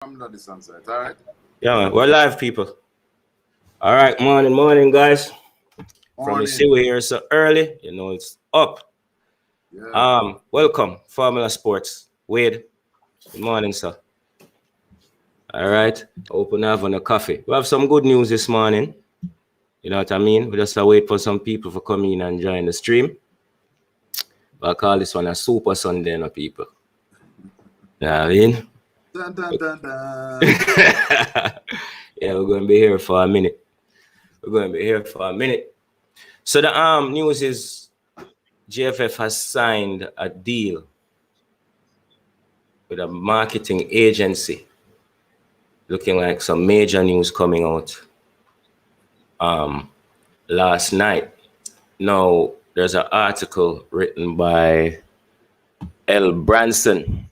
From the distance, all right? Yeah, man. We're live, people. All right, morning, guys. From the see we here so early, you know it's up. Yeah. Welcome, Formula Sports. Wade, good morning, sir. All right, open up on a coffee. We have some good news this morning. You know what I mean? We just wait for some people to come in and join the stream. I call this one a Super Sunday, no people. You know what I mean? Dun, dun, dun, dun. Yeah, we're going to be here for a minute. So the news is GFF has signed a deal with a marketing agency. Looking like some major news coming out last night. Now, there's an article written by L. Branson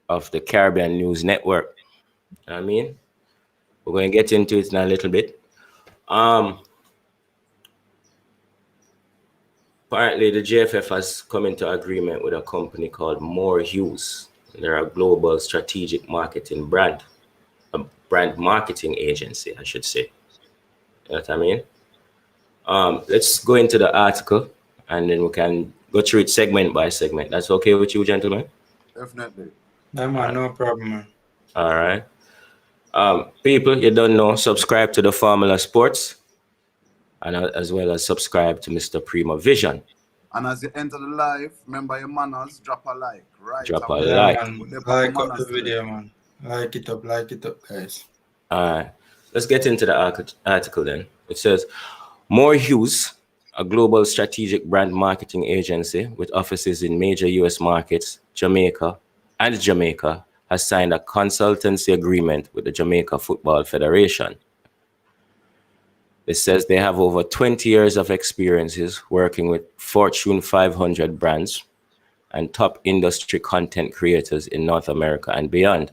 of the Caribbean News Network. You know what I mean? We're going to get into it in a little bit. Apparently, the GFF has come into agreement with a company called Hues. They're a global strategic marketing brand, a brand marketing agency, I should say. You know what I mean? Let's go into the article, and then we can go through it segment by segment. That's okay with you, gentlemen? Definitely. No, man, no problem, man. All right. People, you don't know, subscribe to the Formula Sports, and as well as subscribe to Mr. Prima Vision. And as you enter the live, remember your manners, drop a like, right? Drop a Yeah, like. man. Like up the video, man. Like it up, guys. All right. Let's get into the article then. It says, Hues, a global strategic brand marketing agency with offices in major U.S. markets, Jamaica, has signed a consultancy agreement with the Jamaica Football Federation. It says they have over 20 years of experiences working with Fortune 500 brands and top industry content creators in North America and beyond.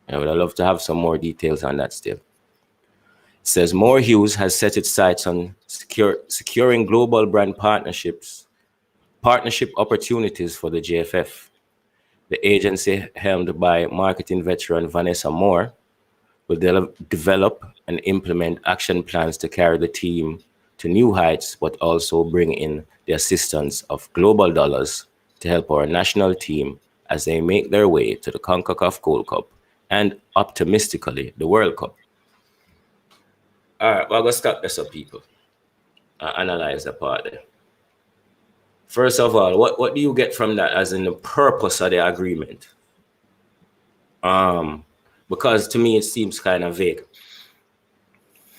I would love to have some more details on that still. It says Hues has set its sights on securing global brand partnership opportunities for the GFF. The agency, helmed by marketing veteran Vanessa Moore, will develop and implement action plans to carry the team to new heights, but also bring in the assistance of global dollars to help our national team as they make their way to the CONCACAF Gold Cup and, optimistically, the World Cup. All right, well, I'm going to stop this up, people. Analyze the part there. First of all, what do you get from that as in the purpose of the agreement? Because to me, it seems kind of vague.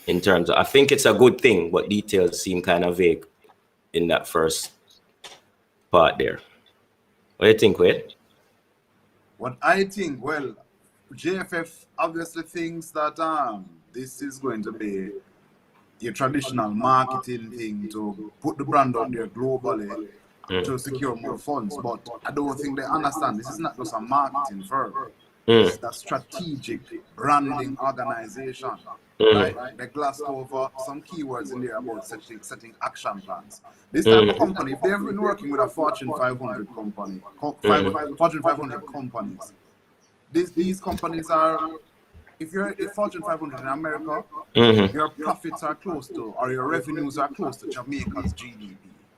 In terms of, I think it's a good thing, but details seem kind of vague in that first part there. What do you think, Wade? What I think, well, JFF obviously thinks that this is going to be a traditional marketing thing to put the brand out there globally to secure more funds. But I don't think they understand this is not just a marketing firm. It's a strategic branding organization. Right? They glossed over some keywords in there about setting action plans. This type of company, if they've been working with a Fortune 500 company, Fortune 500 companies, these companies are, if you're a Fortune 500 in America, your profits are close to, or your revenues are close to Jamaica's GDP.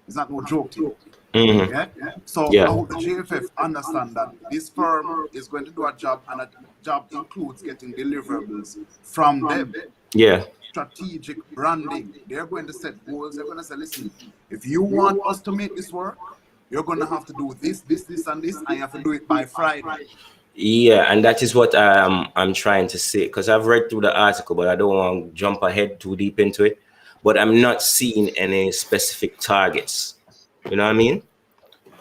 It's not no joke to you. Yeah? So I hope the JFF understand that this firm is going to do a job, and a job includes getting deliverables from them. Yeah. Strategic branding. They're going to set goals. They're going to say, listen, if you want us to make this work, you're going to have to do this, and this, and you have to do it by Friday. Yeah, and that is what I'm trying to say, because I've read through the article, but I don't want to jump ahead too deep into it. But I'm not seeing any specific targets. You know what I mean?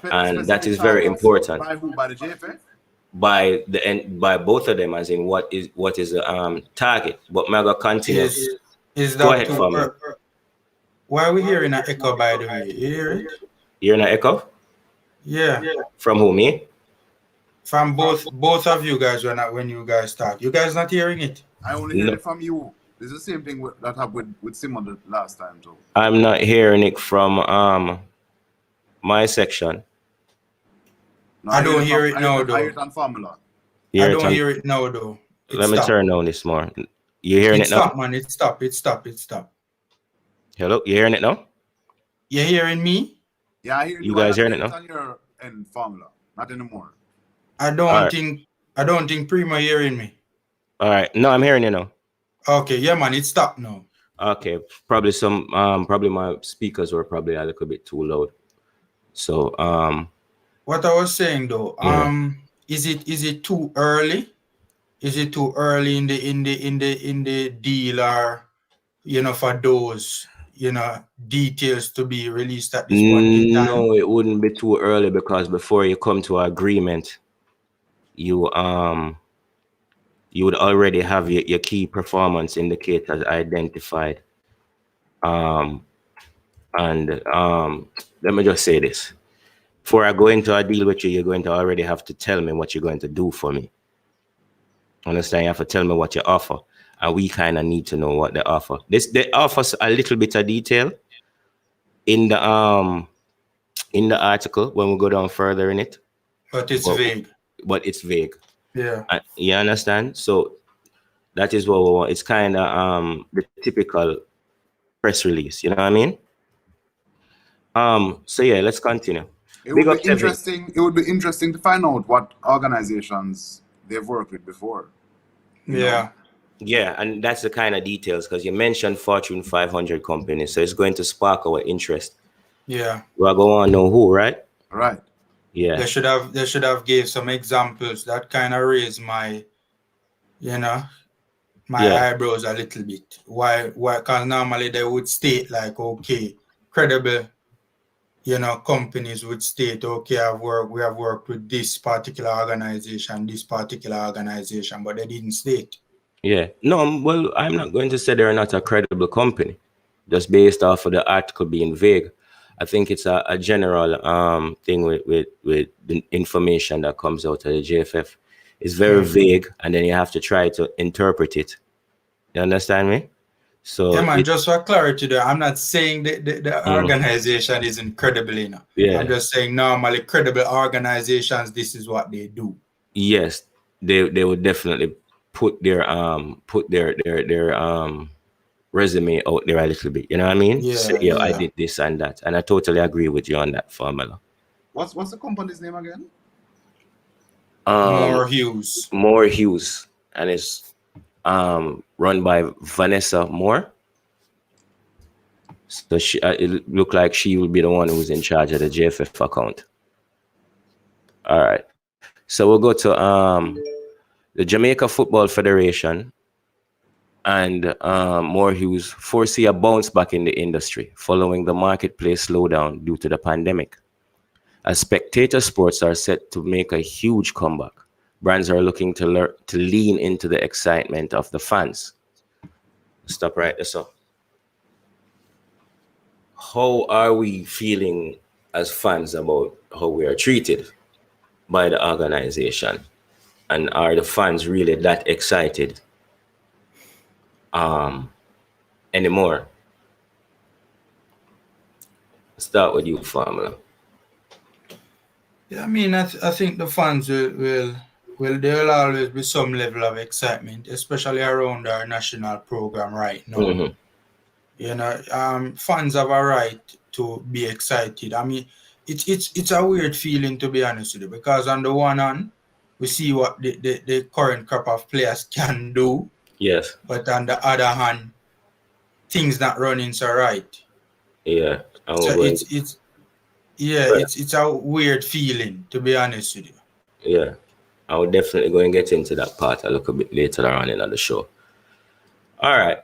And that is very important. By who? By the JFF? By both of them, as in what is the target. But Mega continues. Is that go ahead for me. Why are we hearing an echo, by the way? You hear it? You're in an echo? Yeah. From who, me? From both of you guys when you guys talk. You guys not hearing it? I only hear it from you. It's the same thing that happened with Simon the last time too. I'm not hearing it from my section. No, I don't hear it now though. I hear it on Formula. I don't hear it now though. Let me turn down this more. You hearing it now? Stop, man. It stop. Hello, you hearing it now? You hearing me? Yeah, I hear you guys hearing it now? On your end formula, not anymore. I don't think Primo hearing me. All right, no, I'm hearing you now. Okay, yeah, man, it stopped now. Okay, probably probably my speakers were probably a little bit too loud. So what I was saying though, is it too early? Is it too early in the deal, or for those details to be released at this point in time? No, it wouldn't be too early, because before you come to an agreement, you would already have your key performance indicators identified. And let me just say this. Before I go into a deal with you, you're going to already have to tell me what you're going to do for me. Understand? You have to tell me what you offer. And we kind of need to know what they offer. They offers a little bit of detail in the article when we go down further in it. But it's vague. But it's vague. Yeah. You understand? So that is what we want. It's kind of the typical press release. You know what I mean? So yeah, let's continue. It would be interesting. It would be interesting to find out what organizations they've worked with before. Yeah. Yeah, and that's the kind of details, because you mentioned Fortune 500 companies, so it's going to spark our interest. Yeah. We're going to know who, right? Right. Yeah. They should have gave some examples that kind of raised my, eyebrows a little bit. Why? Because normally they would state like, okay, credible, companies would state, okay, we have worked with this particular organization, but they didn't state. Yeah. No, well, I'm not going to say they're not a credible company, just based off of the article being vague. I think it's a general thing with the information that comes out of the JFF. It's very vague, and then you have to try to interpret it. You understand me? So yeah, man, just for clarity there, I'm not saying the organization isn't credible enough. Yeah. I'm just saying normally credible organizations, this is what they do. Yes, they would definitely put their resume out there a little bit. You know what I mean? Yeah, Say, I did this and that, and I totally agree with you on that formula. What's the company's name again? More Hues. More Hues, and it's run by Vanessa Moore. So she, it looked like she will be the one who's in charge of the JFF account. All right, so we'll go to the Jamaica Football Federation and More Hues foresee a bounce back in the industry following the marketplace slowdown due to the pandemic. As spectator sports are set to make a huge comeback, brands are looking to lean into the excitement of the fans. Stop right there, so. How are we feeling as fans about how we are treated by the organization? And are the fans really that excited anymore? Start with you, Formula. Yeah, I mean, I think the fans will there'll always be some level of excitement, especially around our national program right now. Fans have a right to be excited. I mean, it's a weird feeling, to be honest with you, because on the one hand, we see what the current crop of players can do. Yes. But on the other hand, things not running so right. Yeah. So it's a weird feeling, to be honest with you. Yeah. I will definitely go and get into that part a little bit later on in the show. All right.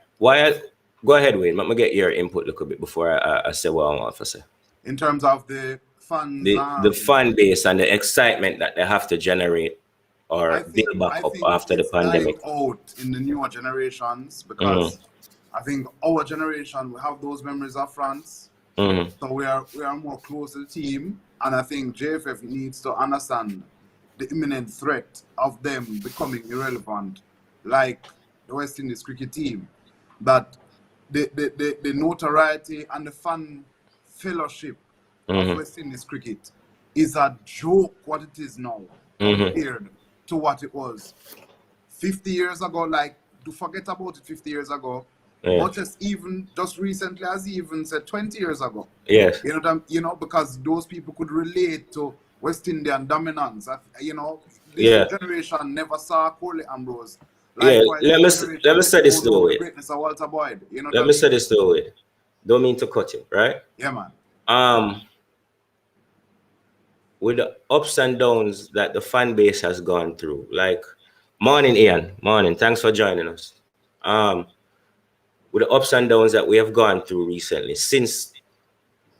Go ahead, Wayne. Let me get your input a little bit before I say what I want to say. In terms of the fans, the fan base and the excitement that they have to generate or build back up after the pandemic. Out in the newer generations, because I think our generation we have those memories of France. So we are more close to the team, and I think JFF needs to understand the imminent threat of them becoming irrelevant, like the West Indies cricket team. That the notoriety and the fan fellowship of West Indies cricket is a joke what it is now compared to what it was 50 years ago, like, do forget about it 50 years ago. Yeah. Much as even just recently, as he even said 20 years ago. Yes. You know what you know, because those people could relate to West Indian dominance. You know, this generation never saw Coley Ambrose. Likewise, let me say this though with greatness of Walter Boyd. You know, let me say this though with. Don't mean to cut it, right? Yeah, man. With the ups and downs that the fan base has gone through, like, morning Ian, morning, thanks for joining us. With the ups and downs that we have gone through recently, since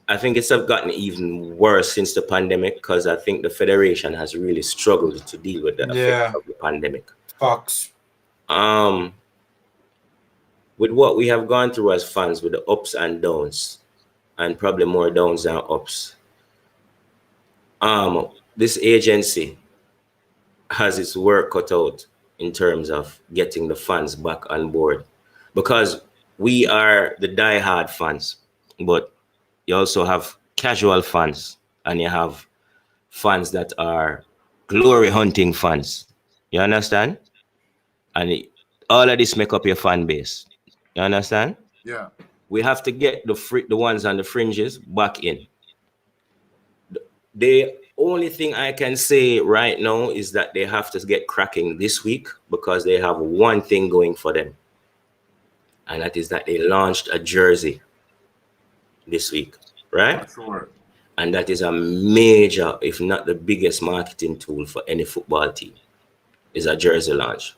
I think it's have gotten even worse since the pandemic, because I think the federation has really struggled to deal with the effects of the pandemic. Facts. With what we have gone through as fans, with the ups and downs, and probably more downs than ups, this agency has its work cut out in terms of getting the fans back on board, because we are the die-hard fans, but you also have casual fans, and you have fans that are glory hunting fans. You understand? And all of this make up your fan base. You understand? Yeah. We have to get the ones on the fringes back in. The only thing I can say right now is that they have to get cracking this week, because they have one thing going for them. And that is that they launched a jersey this week, right? Sure. And that is a major, if not the biggest marketing tool for any football team, is a jersey launch.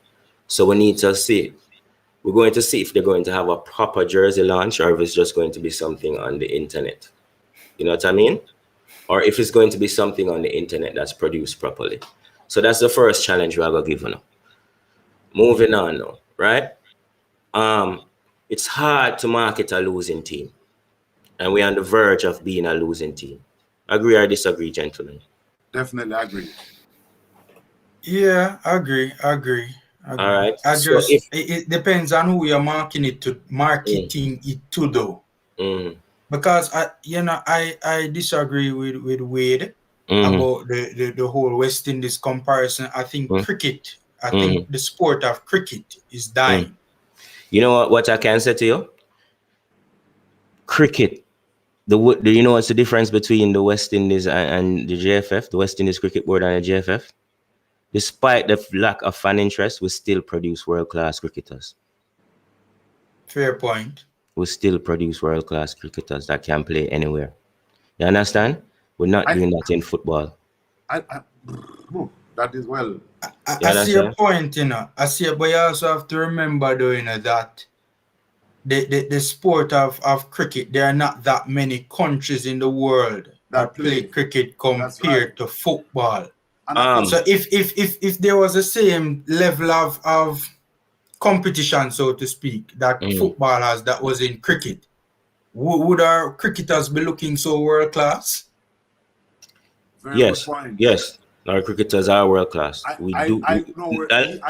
So we need to see. We're going to see if they're going to have a proper jersey launch, or if it's just going to be something on the internet. You know what I mean? Or if it's going to be something on the internet that's produced properly. So that's the first challenge we are going to give now. Moving on now, right? It's hard to market a losing team. And we're on the verge of being a losing team. Agree or disagree, gentlemen? Definitely agree. Yeah, I agree. All right. It depends on who you're marketing it to though. Because I disagree with Wade about the whole West Indies comparison. I think cricket, think the sport of cricket is dying. You know what I can say to you? Cricket. Do you know what's the difference between the West Indies and the JFF, the West Indies Cricket Board and the JFF? Despite the lack of fan interest, we still produce world-class cricketers. Fair point. We still produce world-class cricketers that can play anywhere. You understand? We're not doing that in football. That is well. I see your point, I see it, but you also have to remember, though, that the sport of cricket, there are not that many countries in the world that play cricket compared to football. So if there was the same level of competition, so to speak, that football has, that was in cricket, would our cricketers be looking so world class? Yes. Our cricketers are world class. I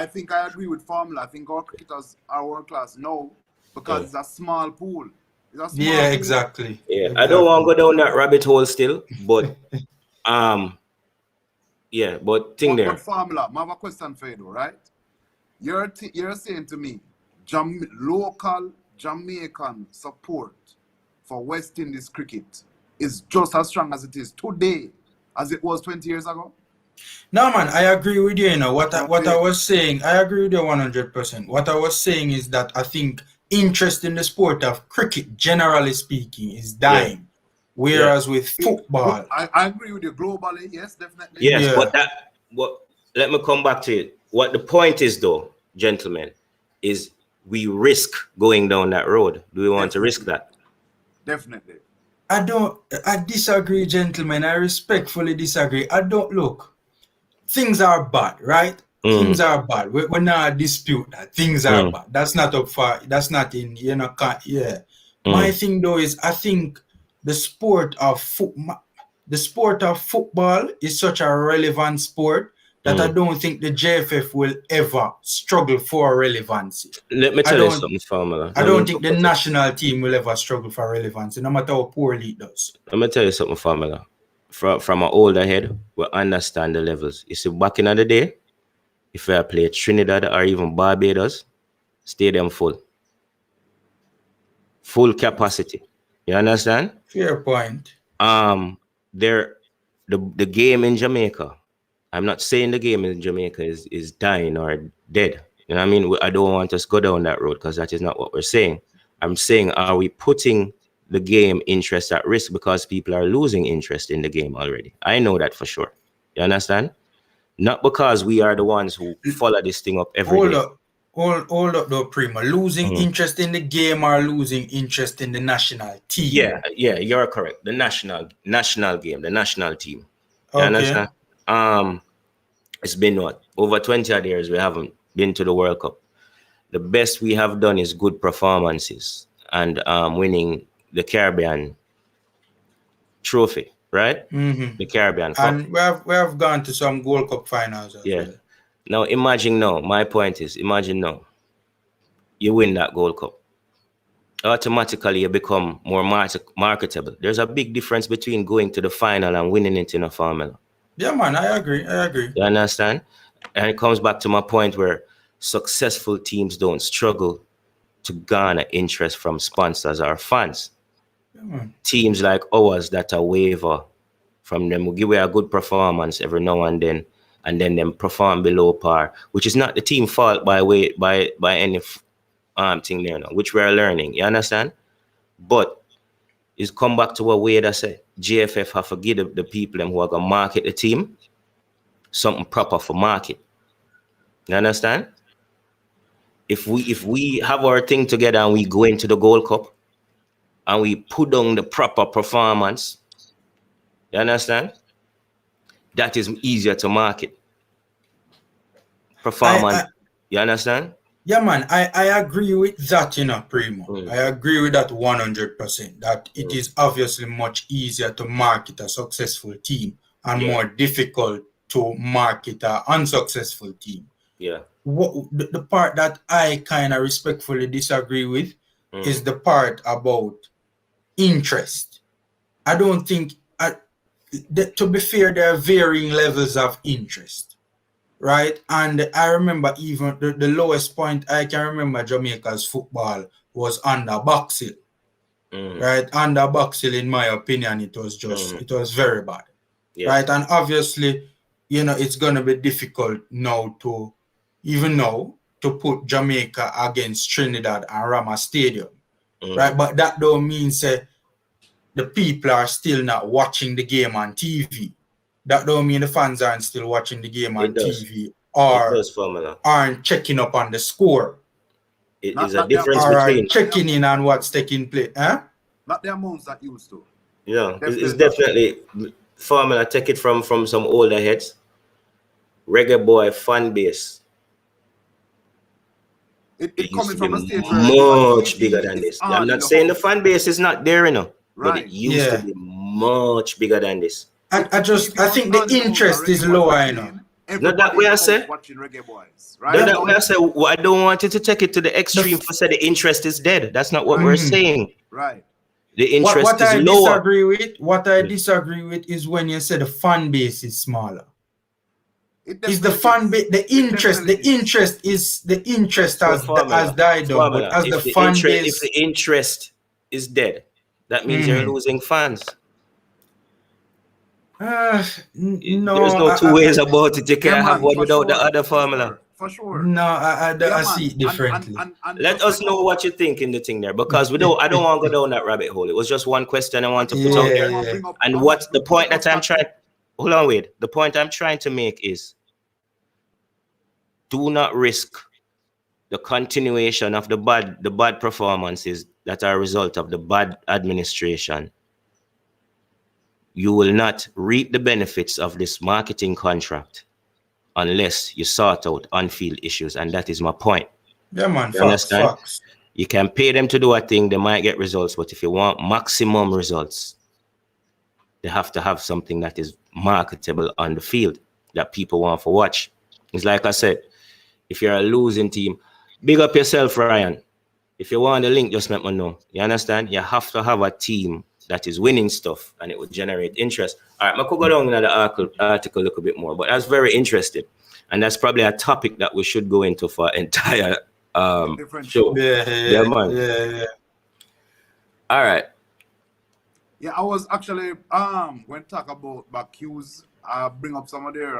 think I agree with Formula. I think our cricketers are world class. No, because it's a small pool. Exactly. Yeah, exactly. I don't want to go down that rabbit hole still, but yeah, but thing there. Formula, I have a question for you, though, right? You're saying to me, local Jamaican support for West Indies cricket is just as strong as it is today as it was 20 years ago? No, man, I agree with you. What I was saying, I agree with you 100%. What I was saying is that I think interest in the sport of cricket, generally speaking, is dying. Yeah. Whereas with football, I agree with you globally. Yes, definitely. Yes, but let me come back to it. What the point is, though, gentlemen, is we risk going down that road. Do we want to risk that? Definitely. I disagree, gentlemen. I respectfully disagree. Look, things are bad, right? Things are bad. We're not dispute that. Things are bad. That's not up for, that's not in, My thing, though, is I think the sport of football is such a relevant sport that I don't think the JFF will ever struggle for relevancy. Let me tell you something, Formula. I don't think the national team will ever struggle for relevancy, no matter how poorly it does. Let me tell you something, Formula. From an older head, we understand the levels. You see, back in the day, if I play Trinidad or even Barbados, stadium full. Full capacity. You understand? Fair point. The game in Jamaica, I'm not saying the game in Jamaica is dying or dead. You know what I mean? I don't want us to go down that road because that is not what we're saying. I'm saying, are we putting the game interest at risk because people are losing interest in the game already? I know that for sure. You understand? Not because we are the ones who follow this thing up every day. Hold up though, Prima. Losing interest in the game or losing interest in the national team? Yeah, you're correct. The national game, the national team. You Okay. understand? It's been what? Over 20 odd years we haven't been to the World Cup. The best we have done is good performances and winning the Caribbean trophy, right? The Caribbean Cup. And we have gone to some Gold Cup finals as well. Now imagine now, my point is, imagine now, you win that Gold Cup. Automatically you become more marketable. There's a big difference between going to the final and winning it in a formula. Yeah, man, I agree. You understand? And it comes back to my point where successful teams don't struggle to garner interest from sponsors or fans. Teams like ours that are waver from them will give away a good performance every now and then them perform below par, which is not the team fault by any thing there now, which we are learning. You understand? But it's come back to what Wade said. GFF have to give the people them who are gonna market the team something proper for market. You understand? If we have our thing together and we go into the Gold Cup and we put on the proper performance, you understand? That is easier to market. Performance. You understand? Yeah, man, I agree with that, Primo. I agree with that 100%. That it is obviously much easier to market a successful team and more difficult to market an unsuccessful team. Yeah. The part that I kind of respectfully disagree with is the part about interest. I don't think, to be fair, there are varying levels of interest, right? And I remember even the lowest point I can remember Jamaica's football was under Boxhill, right? Under Boxhill, in my opinion, it was just, it was very bad, right? And obviously, it's going to be difficult now to put Jamaica against Trinidad and Rama Stadium, right? But that don't mean the people are still not watching the game on TV. That don't mean the fans aren't still watching the game on TV or aren't checking up on the score. It is a difference between checking in on what's taking place. Not the amounts that used to. Yeah, it's definitely formula. Take it from some older heads. Reggae Boy fan base. It coming from a stage much bigger than this. I'm not saying the fan base is not there, but it used to be much bigger than this. I think the interest is lower, Not that way I say. Watching Reggae Boyz, right? Not that way I say. I don't want you to take it to the extreme for say the interest is dead. That's not what we're saying. Right. The interest is lower. What I disagree with is when you say the fan base is smaller. Is the fan base the interest has died down, but as the fan base, if the interest is dead, that means you're losing fans. No, there's no two ways about it. You can't have one without the other formula. For sure. No, I see it differently. Let us know what you think in the thing there, because I don't want to go down that rabbit hole. It was just one question I want to put out there. And what the point that I'm trying, hold on, wait. The point I'm trying to make is, do not risk the continuation of the bad performances that are a result of the bad administration. You will not reap the benefits of this marketing contract unless you sort out on-field issues, and that is my point. Yeah, man. You understand? Facts. You can pay them to do a thing, they might get results, but if you want maximum results, they have to have something that is marketable on the field that people want to watch. It's like I said, if you're a losing team, big up yourself, Ryan. If you want the link, just let me know. You understand? You have to have a team that is winning stuff, and it would generate interest. All right, I could go down in the article a little bit more, but that's very interesting. And that's probably a topic that we should go into for entire different show. Yeah, man. Yeah. All right. Yeah, I was actually when talk about back Hues, bring up some of their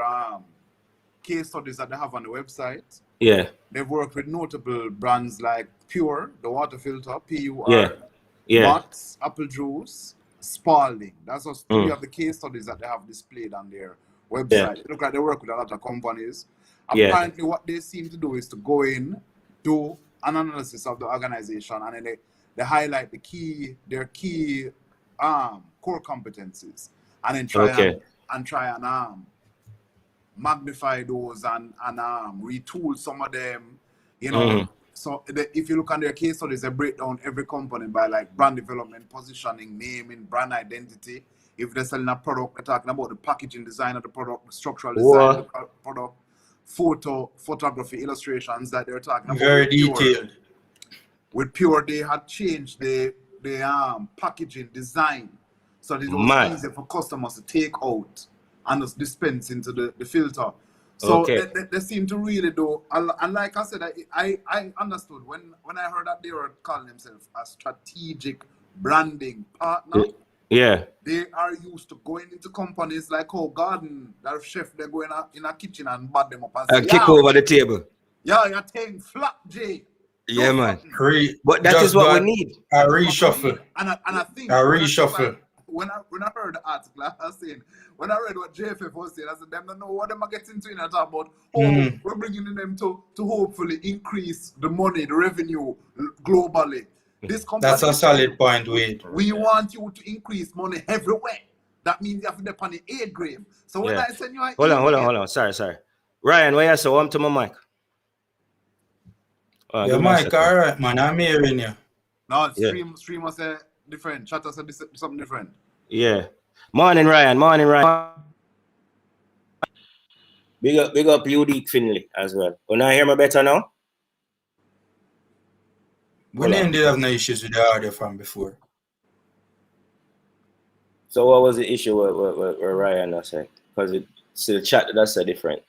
case studies that they have on the website. Yeah. They've worked with notable brands like Pure, the water filter, PUR, Yeah. Mott's, Apple Juice, Spalding. That's just three of the case studies that they have displayed on their website. It look like they work with a lot of companies. Apparently, what they seem to do is to go in, do an analysis of the organization, and then they highlight their key core competencies, and then try and magnify those and retool some of them, you know. So if you look on their case studies, they break down every component by like brand development, positioning, naming, brand identity. If they're selling a product, they're talking about the packaging design of the product, the structural design of the product, photography, illustrations that they're talking about. Very detailed. With Pure, they had changed the packaging design, so it was easier for customers to take out and just dispense into the filter. So they seem to really do, and like I said, I understood when I heard that they were calling themselves a strategic branding partner. Yeah. They are used to going into companies like Garden, that chef, they go in a kitchen and bad them up and say, kick over the table. Yeah, you're taking flat, Jay. Yeah, man. But that is what we need. A reshuffle. And I think a reshuffle. When I heard the article, I was saying, when I read what JFF was saying, I said, them don't know what them are getting into in and talk about. We're bringing them to hopefully increase the money, the revenue globally. This company, that's a solid point, Wade. We want you to increase money everywhere. That means you have to depend on the A grade. So when I send you hold on. Sorry. Ryan, why you so warm to my mic? Your mic, all right, man. I'm hearing you. No, stream was different. Chat was something different. Yeah. Morning, Ryan. Big up Unique Finley as well. When I hear me better now? We didn't have no issues with the audio from before. So what was the issue with Ryan I said? Because it's the chat that's different.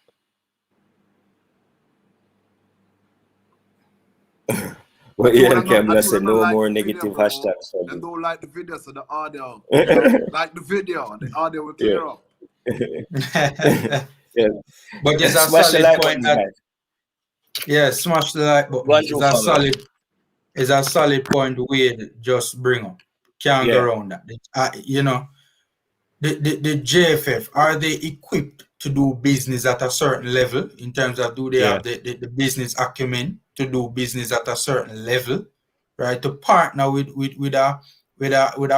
But Kevin said no more negative hashtags. They don't like the video, so the audio like the audio will clear up. Yeah. But there's a solid point smash the like button. It's a solid point Wade just bring up. Can't go around that. You know, the JFF, are they equipped to do business at a certain level in terms of do they have the business acumen to do business at a certain level, right? To partner with a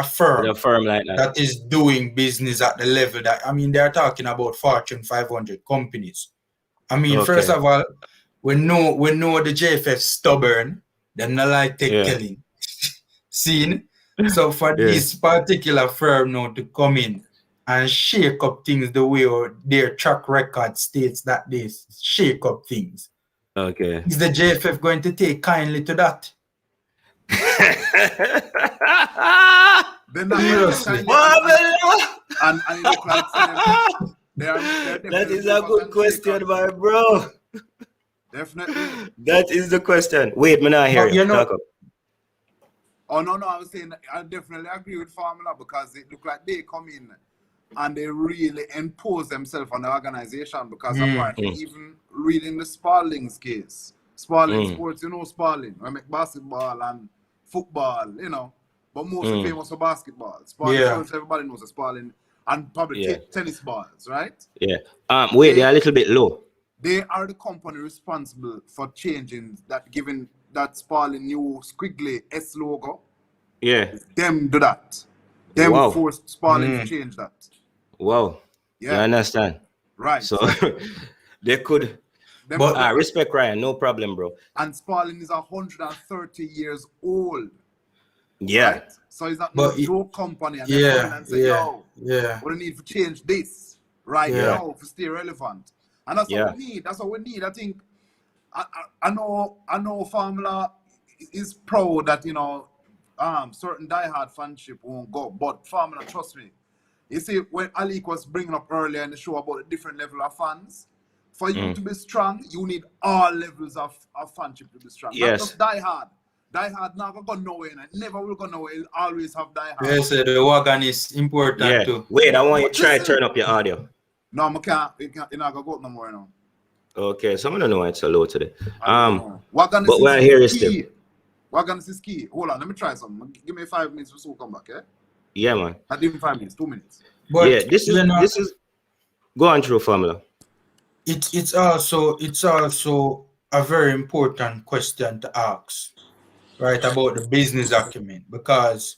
firm like that is doing business at the level that, I mean, they're talking about Fortune 500 companies. I mean, first of all, we know the JFF stubborn. They're not like telling. Seen? So for this particular firm now to come in and shake up things the way their track record states that they shake up things. Okay. Is the JFF going to take kindly to that? They're not seriously. And it look like that is a good question, my bro. Definitely. That is the question. Wait, me not hear you. Talk up. Oh no, I was saying I definitely agree with Formula because it look like they come in and they really impose themselves on the organization because apparently even reading the Spalding's case, Spalding Sports, you know Spalding, I make basketball and football, you know, but mostly famous for basketball. Spalding, everybody knows the Spalding and probably tennis balls, right? Yeah. Wait, they're a little bit low. They are the company responsible for changing that, giving that Spalding new squiggly S logo. Yeah. Them do that. Them forced Spalding to change that. Wow. Yeah. You understand? Right. So they could. But respect Ryan, no problem, bro. And Spalding is 130 years old. Yeah. Right? So it's not no joke company. And and say, we need to change this now to stay relevant. And that's what we need. That's what we need. I think I know Formula is proud that, you know, certain diehard fanship won't go, but Formula, trust me. You see, when Alik was bringing up earlier in the show about the different level of fans, For you to be strong, you need all levels of fanship to be strong. Yes. Not just die hard. Die hard never go nowhere and it never will go nowhere. It'll always have die hard. Yes, the wagon is important too. Wait, I want you to try to turn up your audio. No, I can't. You're not going to go up no more now. Okay, so I don't know why it's so low today. Wagon but we're here still. Wagon is key. Hold on, let me try something. Give me 5 minutes so we'll come back, yeah? Yeah, man. I give me 5 minutes, 2 minutes. But yeah, this is go on through formula. It's also a very important question to ask, right, about the business acumen, because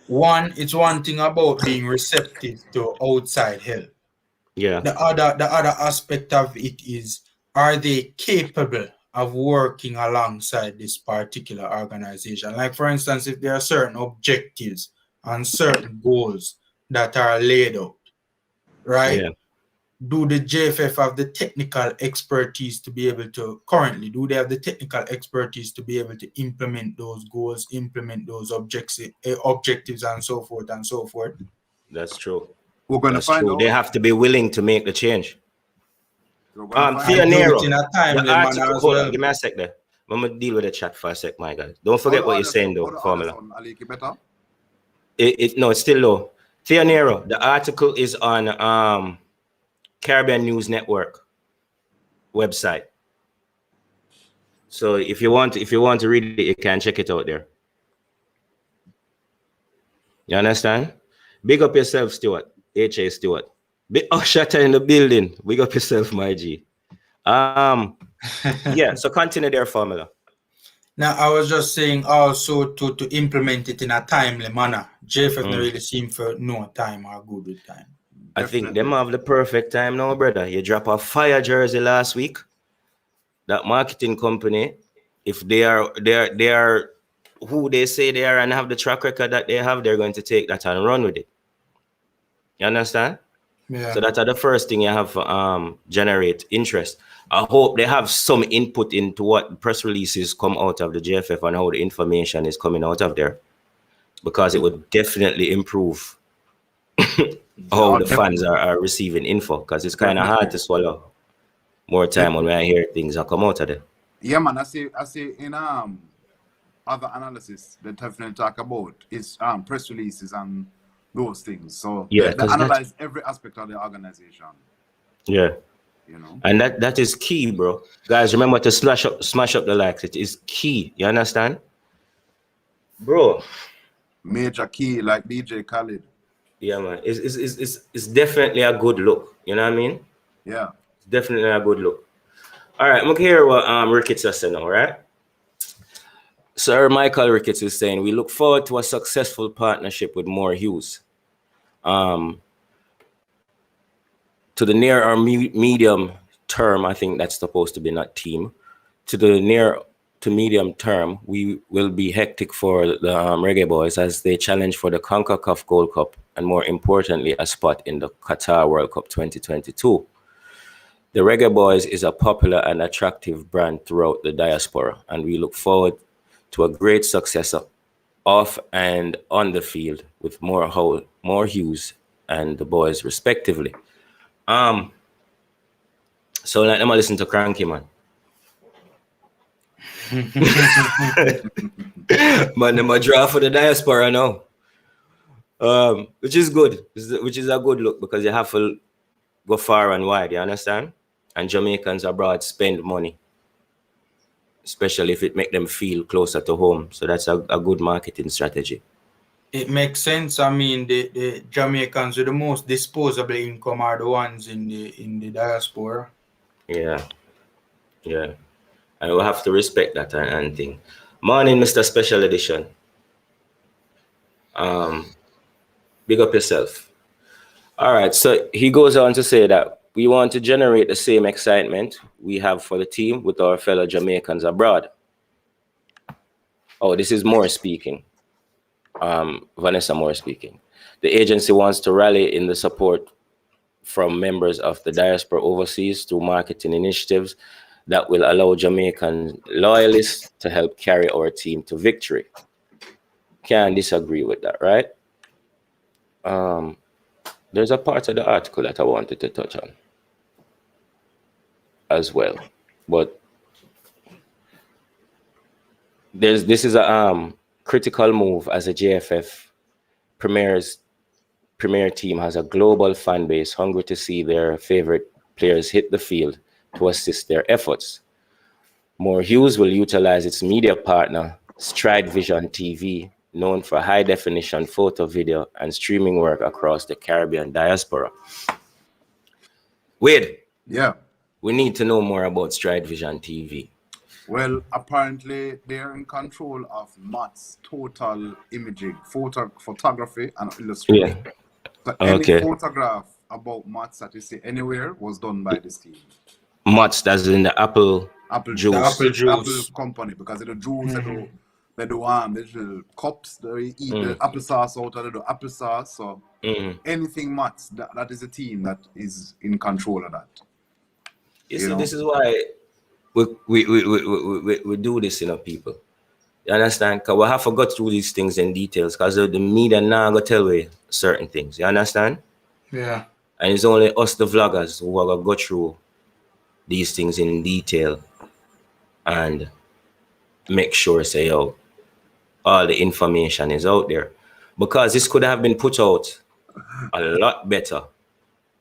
it's one thing about being receptive to outside help. Yeah. The other aspect of it is, are they capable of working alongside this particular organization? Like, for instance, if there are certain objectives and certain goals that are laid out, right? Yeah. Do the JFF have the technical expertise to be able to do they have the technical expertise to be able to implement those goals, implement those objectives and so forth and so forth? That's true. We're going to find out. They have to be willing to make the change. Theonero, the article, hold on, give me a sec there. I'm going to deal with the chat for a sec, my guy. Don't forget what you're saying, though, formula. No, it's still low. Theonero, the article is on Caribbean News Network website. So if you want to read it, you can check it out there. You understand? Big up yourself, Stuart. H.A. Stewart. Big Usher in the building. Big up yourself, my G. Yeah, so continue their formula. Now, I was just saying also to implement it in a timely manner. JFF don't really seem for no time or good with time. I think them have the perfect time now, brother. You drop a fire jersey last week. That marketing company, if they are who they say they are and have the track record that they have, they're going to take that and run with it. You understand? Yeah. So that's the first thing you have to generate interest. I hope they have some input into what press releases come out of the JFF and how the information is coming out of there, because it would definitely improve how the fans are receiving info, because it's kind of hard to swallow more time when I hear things that come out of there. Yeah, man. I say in other analysis they definitely talk about is press releases and those things. So yeah, they analyze every aspect of the organization. Yeah. You know, and that is key, bro. Guys, remember to smash up the likes. It is key. You understand, bro? Major key, like DJ Khaled. Yeah, man. It's definitely a good look. You know what I mean? Yeah, it's definitely a good look. All right, I'm gonna hear what Ricketts is saying. All right, Sir Michael Ricketts is saying we look forward to a successful partnership with Moore Hues. To the near or medium term, I think that's supposed to be not team. To the near to medium term, we will be hectic for the Reggae Boyz as they challenge for the CONCACAF Gold Cup and, more importantly, a spot in the Qatar World Cup 2022. The Reggae Boyz is a popular and attractive brand throughout the diaspora, and we look forward to a great success off and on the field with Moore Hues and the boys respectively. So let them listen to Cranky, man. Man, them a draw for the diaspora now. Which is good. Which is a good look, because you have to go far and wide, you understand? And Jamaicans abroad spend money, especially if it make them feel closer to home. So that's a good marketing strategy. It makes sense. I mean, the Jamaicans with the most disposable income are the ones in the diaspora. Yeah. And we'll have to respect that and thing. Morning, Mr. Special Edition. Big up yourself. All right, so he goes on to say that we want to generate the same excitement we have for the team with our fellow Jamaicans abroad. Oh, this is Moore speaking. Vanessa Moore speaking. The agency wants to rally in the support from members of the diaspora overseas through marketing initiatives that will allow Jamaican loyalists to help carry our team to victory. Can't disagree with that, right? There's a part of the article that I wanted to touch on. as well. But this is a critical move as a JFF premier team has a global fan base hungry to see their favorite players hit the field to assist their efforts. More Hues will utilize its media partner, Stride Vision TV, known for high-definition photo, video, and streaming work across the Caribbean diaspora. Wade, Yeah. we need to know more about Stride Vision TV. Well, apparently they're in control of Matt's total imaging, photography and illustration. Yeah. So any Okay. photograph about Matt's that you see anywhere was done by this team. Mutts, that's in the apple juice. The apple juice. Apple company, because they do juice, they do little cups, they eat the applesauce out of the applesauce. So anything Matt's, that is a team that is in control of that. You see, this is why we do this, people. You understand? Because we have to go through these things in details, because the media now go tell you certain things. You understand? Yeah. And it's only us, the vloggers, who are going to go through these things in detail and make sure, say, all the information is out there. Because this could have been put out a lot better.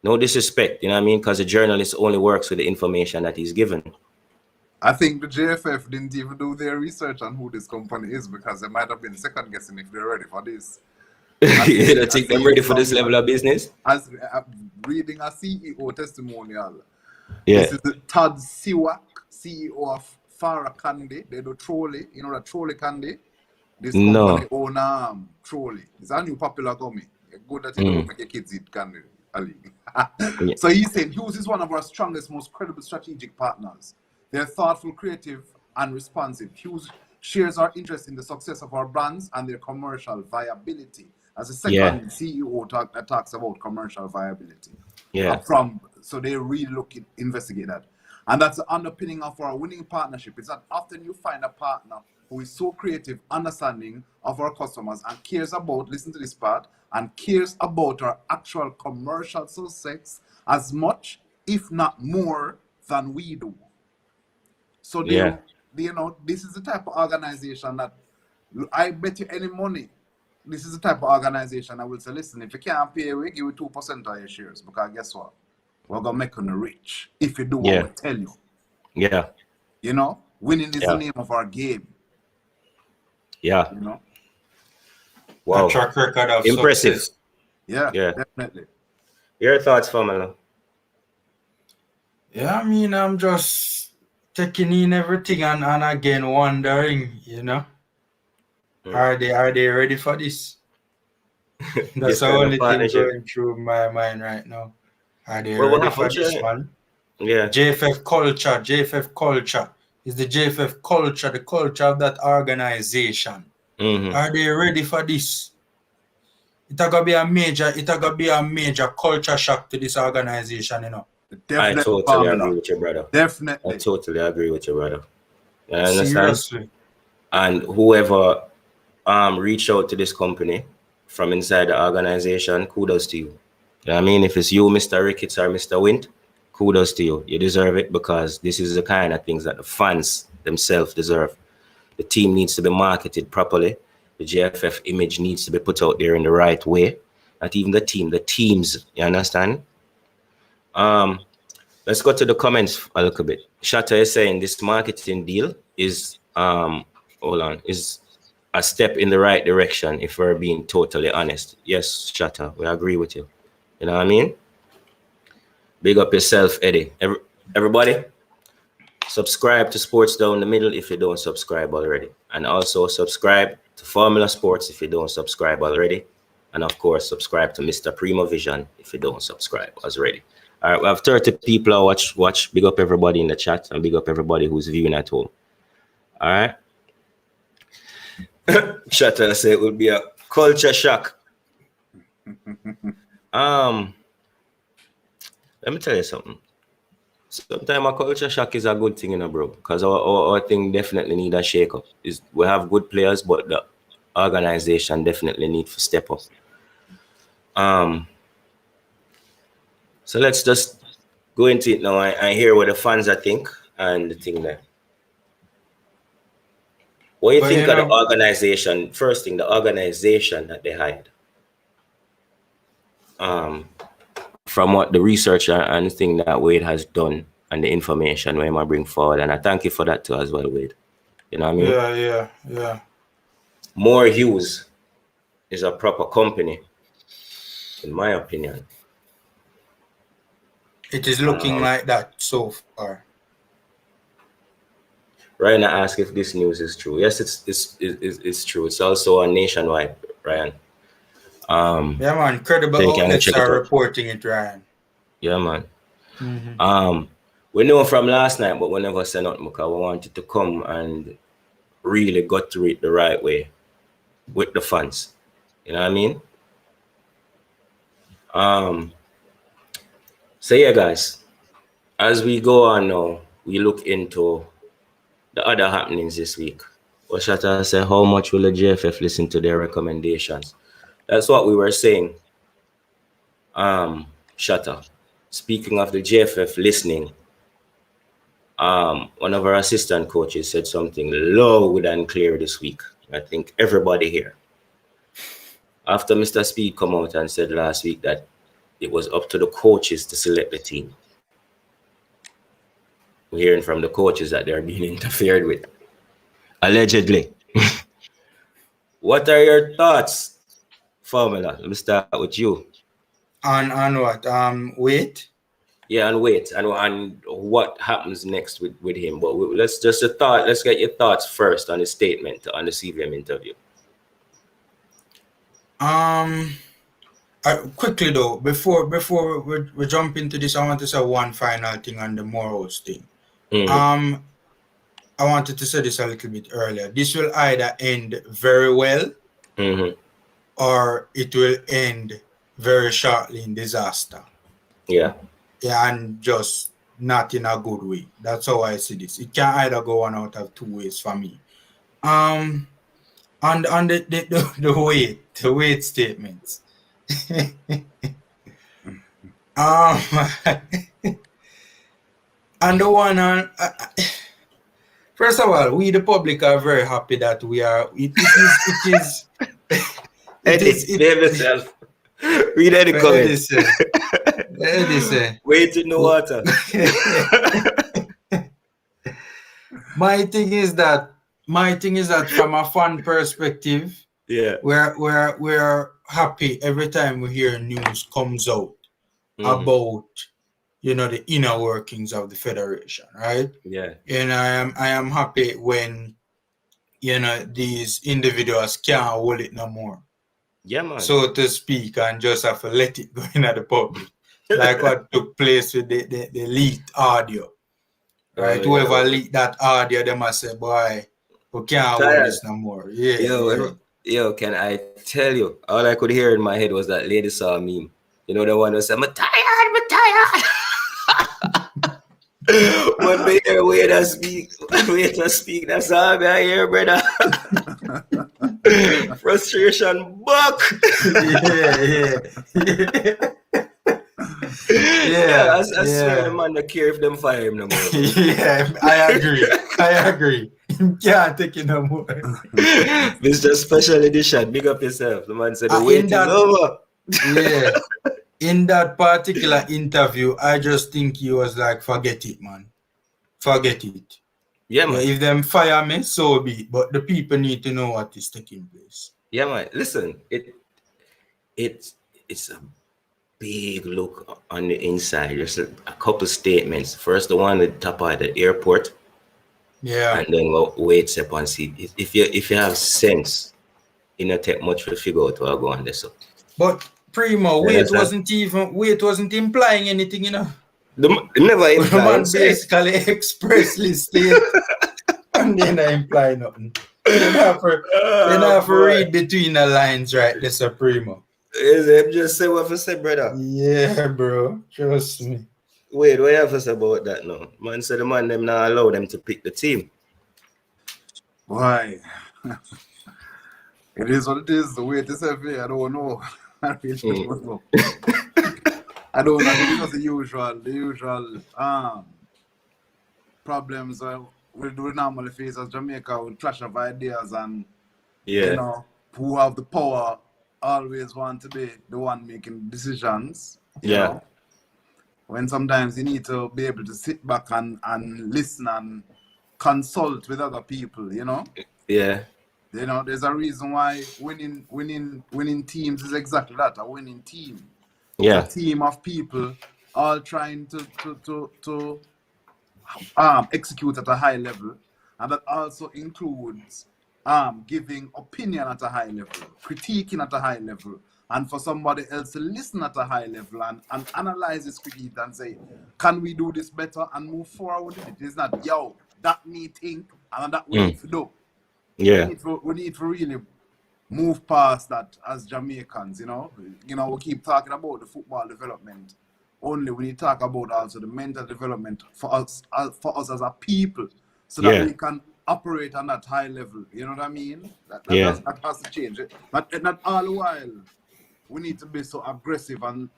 No disrespect, you know what I mean? Because the journalist only works with the information that he's given. I think the JFF didn't even do their research on who this company is, because they might have been second guessing if they're ready for this. You don't think they're ready for this level of business? As reading a CEO testimonial, Yeah. this is Todd Siwak, CEO of Farah Candy. They do trolley, the trolley candy. This company own trolley. It's a new popular gummy. Good that you don't make your kids eat candy, Ali. So he said Hues is one of our strongest, most credible strategic partners. They're thoughtful, creative, and responsive. Hues shares our interest in the success of our brands and their commercial viability. As a second CEO talks about commercial viability. Yeah. So they really investigate that. And that's the underpinning of our winning partnership. It's not often you find a partner who is so creative, understanding of our customers, and cares about, listen to this part, and cares about our actual commercial success as much, if not more, than we do. So this is the type of organization that I bet you any money. This is the type of organization I will say, listen, if you can't pay, we give you 2% of your shares, because guess what? We're gonna make you rich if you do what we tell you. Yeah. Winning is the name of our game. Yeah. Wow. A track record of impressive. Success. Yeah, definitely. Your thoughts, Famila? Yeah, I mean, I'm just taking in everything and again wondering, are they ready for this? That's the only thing going through my mind right now. Are they ready for this, man? Yeah. JFF culture is the JFF culture, the culture of that organization. Are they ready for this? It's gonna be a major culture shock to this organization, Definitely, I totally agree with you, brother. Definitely. I totally agree with you, brother. You understand? Seriously. And whoever reach out to this company from inside the organization, kudos to you. You know what I mean? If it's you, Mr. Ricketts or Mr. Wint, kudos to you. You deserve it, because this is the kind of things that the fans themselves deserve. The team needs to be marketed properly. The JFF image needs to be put out there in the right way. Not even the teams, you understand? Let's go to the comments a little bit. Shatta is saying this marketing deal is is a step in the right direction, if we're being totally honest. Yes, Shatta, we agree with you. You know what I mean? Big up yourself, Eddie. Everybody, subscribe to Sports Down the Middle if you don't subscribe already. And also subscribe to Formula Sports if you don't subscribe already. And of course, subscribe to Mr. Primo Vision if you don't subscribe already. All right, we have 30 people who watch. Big up everybody in the chat, and big up everybody who's viewing at home. All right. Shatta say it would be a culture shock. Let me tell you something. Sometimes a culture shock is a good thing, bro, because our thing definitely need a shake up. We have good players, but the organization definitely need to step up. So let's just go into it now and hear what the fans are think and the thing there. What do you think of the organization? First thing, the organization that they hired. From what the research and thing that Wade has done and the information we might bring forward, and I thank you for that too as well, Wade. You know what I mean? Yeah. More Hues is a proper company, in my opinion. It is looking like that so far. Ryan asked if this news is true. Yes, it's true. It's also a nationwide, Ryan. Yeah, man. Credible outlets are reporting it, Ryan. Yeah, man. We know from last night, but we never said nothing because we wanted to come and really go through it the right way with the fans. You know what I mean? So yeah, guys, as we go on now, we look into the other happenings this week. What Shatta said, how much will the JFF listen to their recommendations? That's what we were saying. Shatta, speaking of the JFF listening, one of our assistant coaches said something loud and clear this week. I think everybody here. After Mr. Speed come out and said last week that it was up to the coaches to select the team. We're hearing from the coaches that they're being interfered with. Allegedly. What are your thoughts, Formula? Let me start with you. On what? Wait? Yeah, and wait. And what happens next with him. But let's get your thoughts first on his statement on the CVM interview. Quickly though, before we jump into this, I want to say one final thing on the morals thing. I wanted to say this a little bit earlier. This will either end very well or it will end very shortly in disaster. Yeah, and just not in a good way. That's how I see this. It can either go one out of two ways for me. On the weight statements. And the one on first of all, we the public are very happy that we are. It is. Read any comments. Wait in the water. My thing is that from a fan perspective, yeah, we're happy every time we hear news comes out about the inner workings of the federation, right? Yeah. And I am happy when these individuals can't hold it no more. Yeah, man. So to speak, and just have to let it go in at the public. Like what took place with the leaked audio. Right? Whoever leaked that audio, they must say, boy, we can't hold this no more. Yeah. Yo, can I tell you? All I could hear in my head was that lady saw a meme. You know the one that said, I'm tired. When they hear way to speak, that's all I hear, brother. Frustration buck. Yeah. I swear the man don't care if them fire him no more. Yeah, I agree. Can't take it no more. Mr. Special Edition, big up yourself. The man said the wait is over. Yeah. In that particular interview, I just think he was like, forget it, man. Forget it. Yeah, man. If them fire me, so be it. But the people need to know what is taking place. Yeah, man. Listen, it's a big look on the inside. There's a couple statements. First, the one at the top of the airport. Yeah. And then we'll wait up and see. If you have sense, it don't take much to figure out what go on there. So. But Primo, weight wasn't implying anything, Never implied. The man basically expressly stated and then I imply nothing. You have to read between the lines, right? The Supremo. Is it just say what I say, brother? Yeah, bro. Trust me. Wait, what you have to say about that now? Man said the man them not allow them to pick the team. Why? It is what it is. The way it is, I don't know. I really don't know. I don't know. It's just the usual problems we normally face as Jamaica with clash of ideas and Yeah. you know who have the power always want to be the one making decisions. You know, when sometimes you need to be able to sit back and listen and consult with other people. You know. Yeah. You know, there's a reason why winning teams is exactly that, a winning team. Yeah. It's a team of people all trying to execute at a high level, and that also includes giving opinion at a high level, critiquing at a high level, and for somebody else to listen at a high level and analyze this critique and say, can we do this better and move forward with it? It's not, yo, that me think and that we need to do. Yeah. We need to really move past that as Jamaicans, you know. You know, we keep talking about the football development. Only when you talk about also the mental development for us as a people, so that we can operate on that high level. You know what I mean? That has to change. Not all the while we need to be so aggressive and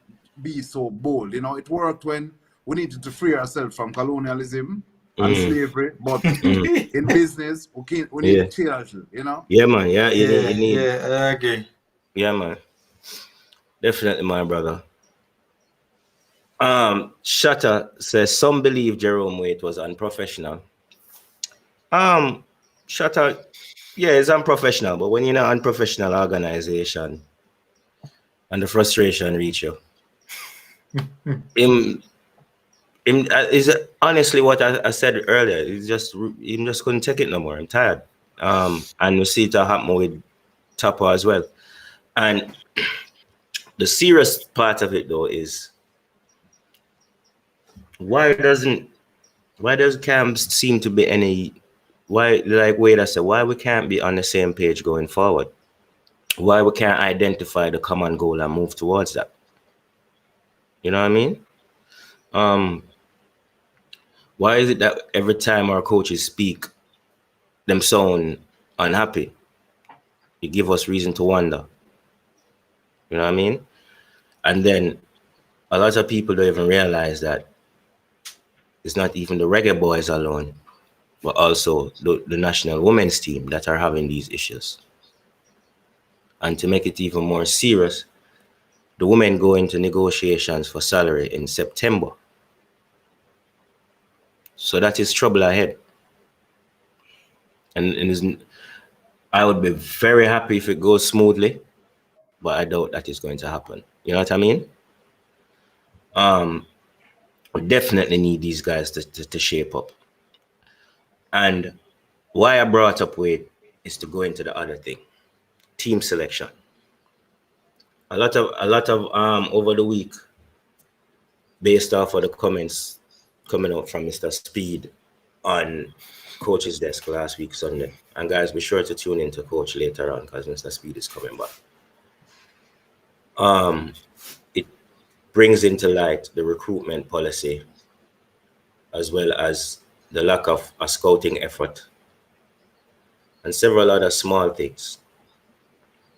be so bold. You know, it worked when we needed to free ourselves from colonialism and slavery, but in business, we need to change, you know? Yeah, man. Yeah, you need. I agree. Yeah, man. Definitely, my brother. Shutter says some believe Jerome Waite was unprofessional. Shutter, yeah, it's unprofessional, but when you're in an unprofessional organization and the frustration reach you, is honestly what I said earlier. He just couldn't take it no more. I'm tired. And we see it happen with Tapa as well. And the serious part of it though is why can't seem to be any, why, like Wade I said, why we can't be on the same page going forward? Why we can't identify the common goal and move towards that? You know what I mean? Why is it that every time our coaches speak, them sound unhappy? It give us reason to wonder. You know what I mean? And then a lot of people don't even realize that it's not even the Reggae Boyz alone, but also the national women's team that are having these issues. And to make it even more serious, the women go into negotiations for salary in September. So that is trouble ahead. And I would be very happy if it goes smoothly, but I doubt that is going to happen. You know what I mean? We definitely need these guys to shape up. And why I brought up Wade is to go into the other thing, team selection. A lot of over the week, based off of the comments coming out from Mr. Speed on Coach's desk last week Sunday. And guys, be sure to tune into Coach later on because Mr. Speed is coming back. It brings into light the recruitment policy as well as the lack of a scouting effort and several other small things.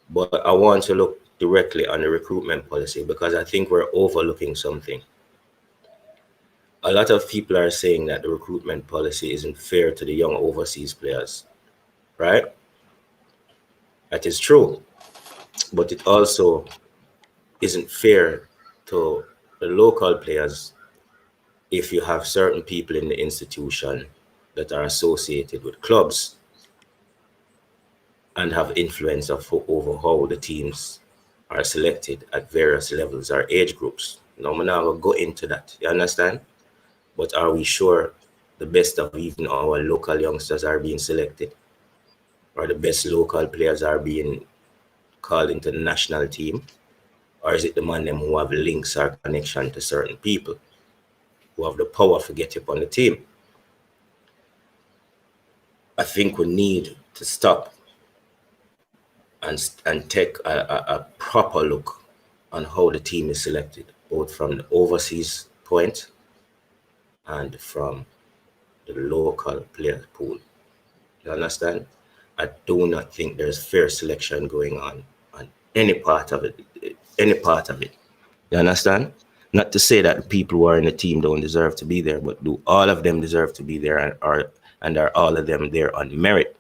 But I want to look directly on the recruitment policy because I think we're overlooking something. A lot of people are saying that the recruitment policy isn't fair to the young overseas players, right? That is true, but it also isn't fair to the local players if you have certain people in the institution that are associated with clubs and have influence over how the teams are selected at various levels or age groups. Now, I'm not going to go into that, you understand? But are we sure the best of even our local youngsters are being selected? Or the best local players are being called into the national team? Or is it the man them who have links or connection to certain people who have the power to get up on the team? I think we need to stop and take a proper look on how the team is selected, both from the overseas point and from the local player pool. You understand? I do not think there's fair selection going on any part of it. You understand? Not to say that people who are in the team don't deserve to be there, but do all of them deserve to be there, and are all of them there on merit?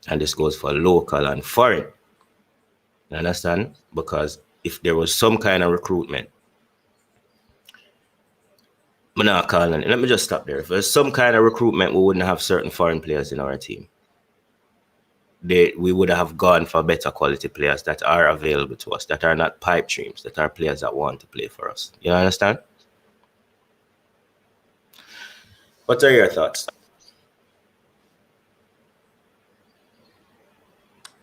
And this goes for local and foreign. You understand? Because if there was some kind of recruitment, let me just stop there. If there's some kind of recruitment, we wouldn't have certain foreign players in our team. We would have gone for better quality players that are available to us, that are not pipe dreams, that are players that want to play for us. You understand? What are your thoughts?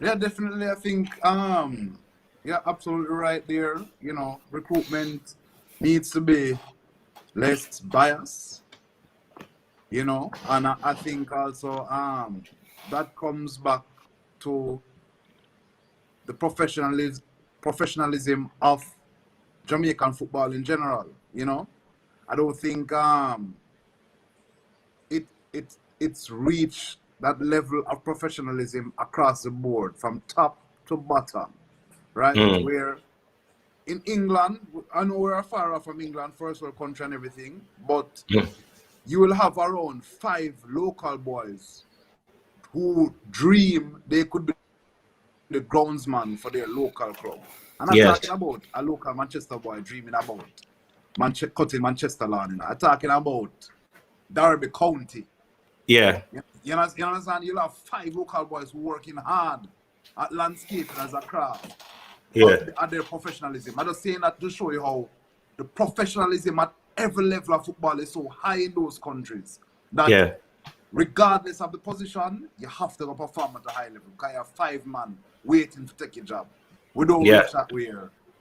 Yeah, definitely. I think yeah, absolutely right there. You know, recruitment needs to be less biased. You know, and I think also that comes back to the professionalism of Jamaican football in general. You know, I don't think it's reached that level of professionalism across the board from top to bottom, right? Where in England, I know we're far off from England, first world country and everything, but you will have around 5 local boys who dream they could be the groundsman for their local club. And I'm talking about a local Manchester boy dreaming about cutting Manchester lawn. I'm talking about Derby County. Yeah. You understand? You'll have 5 local boys working hard at landscaping as a craft. Yeah. At their professionalism. I'm just saying that to show you how the professionalism at every level of football is so high in those countries that regardless of the position, you have to go perform at a high level because you have 5 men waiting to take your job. We don't reach that way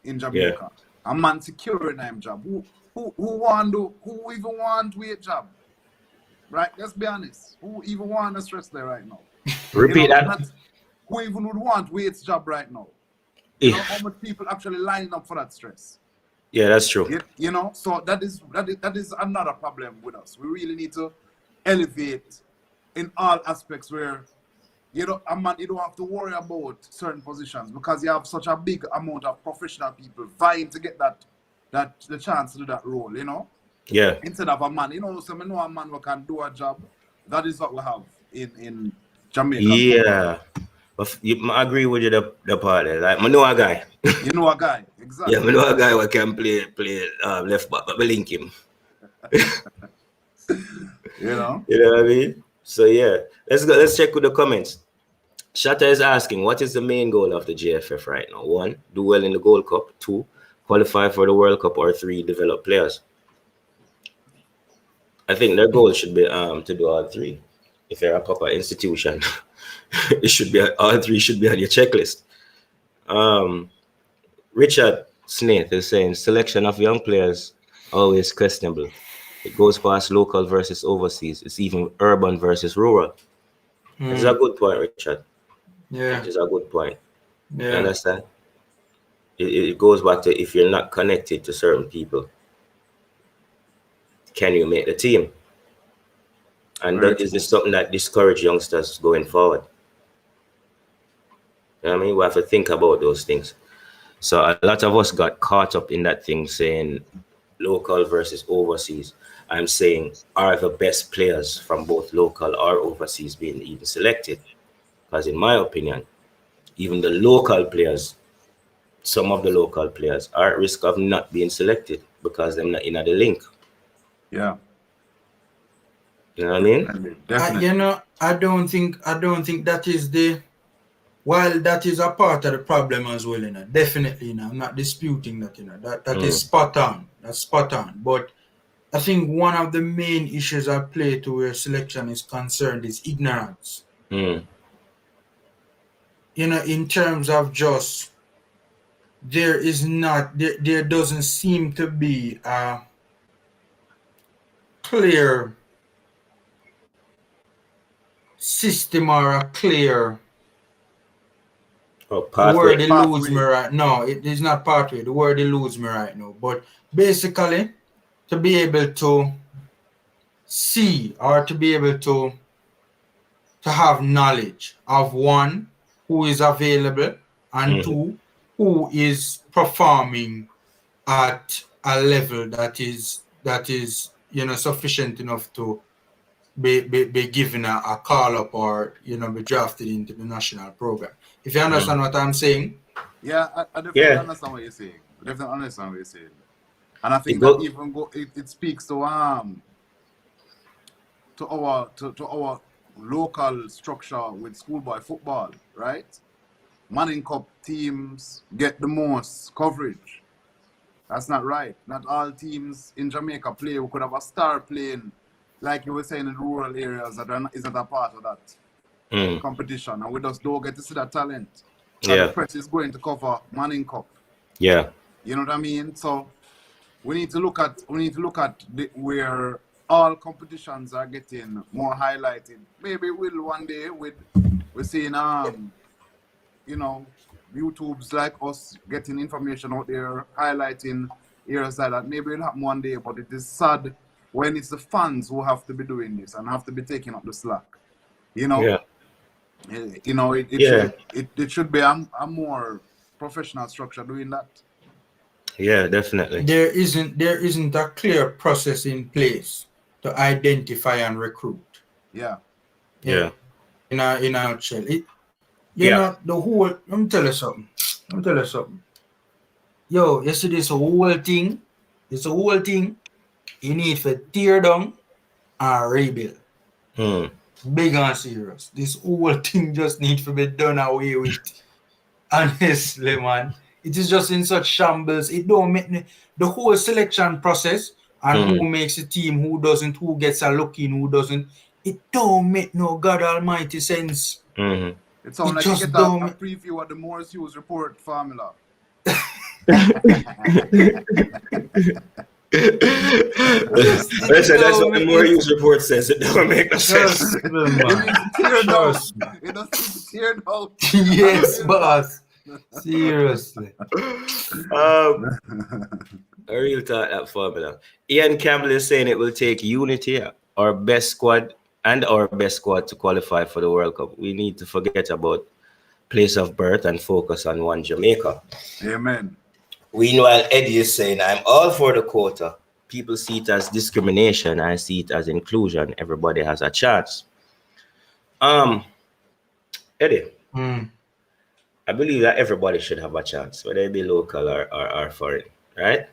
in Jamaica. A man securing him job. Who even want wait job? Right? Let's be honest. Who even want to stress there right now? Repeat that. Who even would want wait's job right now? You know how much people actually line up for that stress? Yeah, that's true. You know, so that is another problem with us. We really need to elevate in all aspects where you don't have to worry about certain positions because you have such a big amount of professional people vying to get the chance to do that role, you know? Yeah. Instead of a man, you know, so we know a man who can do a job. That is what we have in Jamaica. Yeah. But I agree with you the part there. Like, I know a guy. You know a guy, exactly. Yeah, I know a guy who can play left back, but we link him. You know? You know what I mean? So yeah, let's check with the comments. Shatta is asking, what is the main goal of the JFF right now? 1, do well in the Gold Cup. 2, qualify for the World Cup. Or 3, develop players. I think their goal should be to do all 3. If you're a proper institution, it should be all 3 should be on your checklist. Richard Snaith is saying selection of young players always questionable. It goes past local versus overseas. It's even urban versus rural. It's a good point, Richard. Yeah. It's a good point. Yeah. You understand? It goes back to if you're not connected to certain people, can you make the team? And that is something that discourages youngsters going forward. You know what I mean? We have to think about those things. So a lot of us got caught up in that thing saying local versus overseas. I'm saying, are the best players from both local or overseas being even selected? Because in my opinion, even the local players, some of the local players are at risk of not being selected because they're not in the link. Yeah. You know what I mean? Definitely. I don't think that is while that is a part of the problem as well, definitely, I'm not disputing that, that is spot on. That's spot on. But I think one of the main issues at play to where selection is concerned is ignorance. In terms of just there doesn't seem to be a clear system or a clear pathway. The word eludes me right now. It is not pathway. The word eludes me right now. But basically, to be able to see or to be able to have knowledge of 1, who is available, and 2, who is performing at a level that is sufficient enough to be given a call up or be drafted into the national program. If you understand what I'm saying. Yeah, I definitely understand what you're saying. I definitely understand what you're saying. And I think that even it speaks to our local structure with schoolboy football, right? Manning Cup teams get the most coverage. That's not right. Not all teams in Jamaica play. We could have a star playing, like you were saying, in rural areas that isn't a part of that competition. And we just don't get to see that talent. The press is going to cover Manning Cup. Yeah. You know what I mean? So we need to look at where all competitions are getting more highlighted. Maybe we'll one day we're seeing YouTubes like us getting information out there, highlighting areas like that. Maybe it'll happen one day, but it is sad when it's the fans who have to be doing this and have to be taking up the slack. You know? Yeah. It should be a more professional structure doing that. Yeah, definitely. There isn't a clear process in place to identify and recruit. Yeah. In a nutshell. The whole. Let me tell you something. Yo, you see this whole thing. You need to tear down and rebuild. Big and serious. This whole thing just needs to be done away with. Honestly, man. It is just in such shambles. It don't make the whole selection process and who makes a team, who doesn't, who gets a look in, who doesn't. It don't make no God Almighty sense. It sounds like you get a preview of the Moore's Hues report formula. Listen, that's what the More Hues report says. It don't make no sense. It doesn't tear down. Yes, boss. Seriously. A real talk, that formula. Ian Campbell is saying it will take unity, our best squad to qualify for the World Cup. We need to forget about place of birth and focus on one Jamaica. Amen. Meanwhile, Eddie is saying, I'm all for the quota. People see it as discrimination. I see it as inclusion. Everybody has a chance. Eddie, I believe that everybody should have a chance, whether it be local or foreign, right?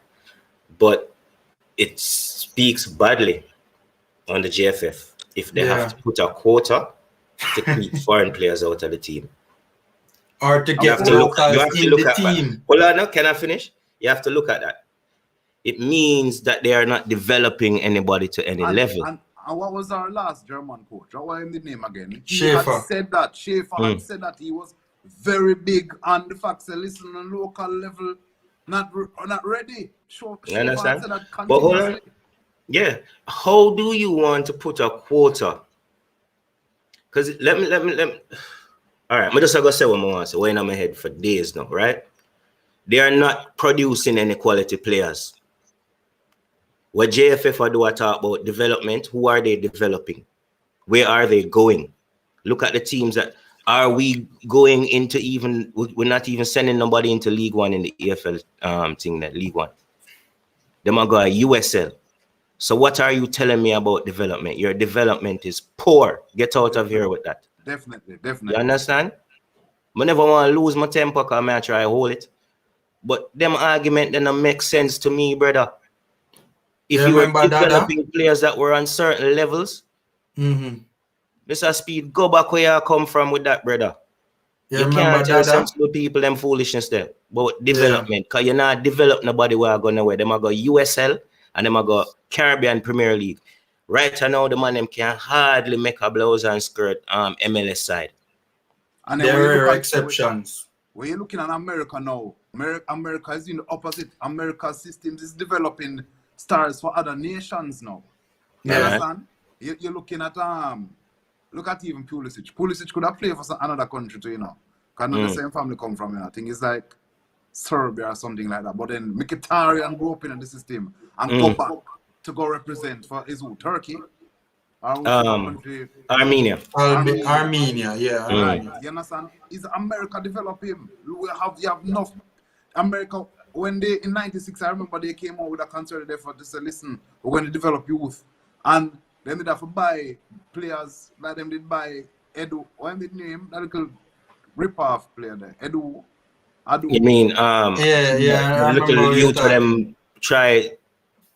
But it speaks badly on the JFF if they have to put a quota to keep foreign players out of the team. Or to get locals in the team. Hold on, can I finish? You have to look at that. It means that they are not developing anybody to any level. And what was our last German coach? What was the name again? Schaefer. Had said that. Schaefer had said that he was very big on the fact that listen on local level, not ready. You understand? But hold on. Yeah. How do you want to put a quota? Because let me. All right, I'm just going to say what I want to say. We're in my head for days now, right? They are not producing any quality players. What JFF are doing talk about development, who are they developing? Where are they going? Look at the teams that are we going into even, we're not even sending nobody into League One in the EFL thing, that League One. They might go to USL. So what are you telling me about development? Your development is poor. Get out of here with that. Definitely. You understand? I never want to lose my temper because I try to hold it. But them argument then don't make sense to me, brother. If you were developing players that were on certain levels, Mr. Speed, go back where you come from with that, brother. You can't tell sensible people them foolishness there. But development, because you're not develop nobody where I'm going nowhere. Them are go USL and them are go Caribbean Premier League. Right now, the man them can hardly make a blouse and skirt MLS side. And there are exceptions. When you're looking at America now, America is in the opposite. America's systems is developing stars for other nations now. You understand? You're looking at look at even Pulisic. Pulisic could have played for another country too, because not the same family come from. I think it's like Serbia or something like that. But then Mkhitaryan grew up in the system and go back to go represent for Turkey. Armenia. Armenia, You understand? Is America developing? You have enough. America when they in '96, I remember they came out with a concerted effort to say, listen, we're going to develop youth, and then they have to buy players like them did buy Edu. What did name that little rip-off player there? Edu. You mean Yeah, I little remember youth for them try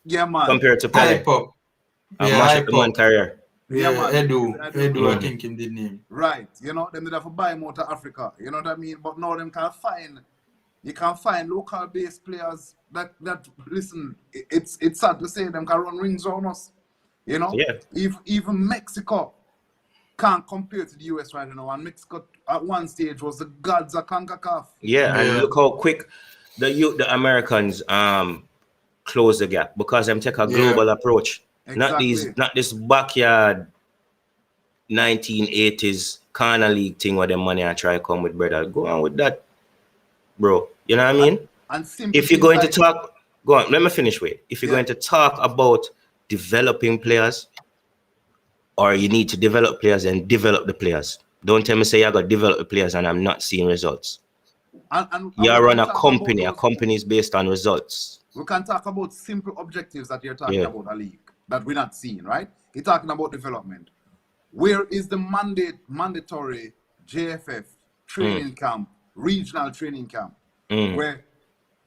Yeah, man. compared to Pele Hype up. and Yeah, mash up hype the man up. career. Yeah, Yeah, man. Edu, I think in the name. Right, you know, them they have to buy him out of Africa, you know what I mean? But now them can't find, you can find local based players that listen, it's sad to say them can run rings on us, you know? Yeah. Even Mexico can't compare to the US right now, and Mexico at one stage was the gods of CONCACAF. Yeah, and look how quick the Americans close the gap because them take a global approach. Exactly. Not this backyard 1980s corner league thing where the money I try to come with, brother. Go on with that, bro. You know what I mean? And if you're going to talk, go on, let me finish with. If you're going to talk about developing players, or you need to develop players and develop the players. Don't tell me say I got to develop the players and I'm not seeing results. And you run a company. A company is based on results. We can talk about simple objectives that you're talking about a league that we're not seeing, right? You're talking about development. Where is the mandatory JFF training camp, regional training camp, where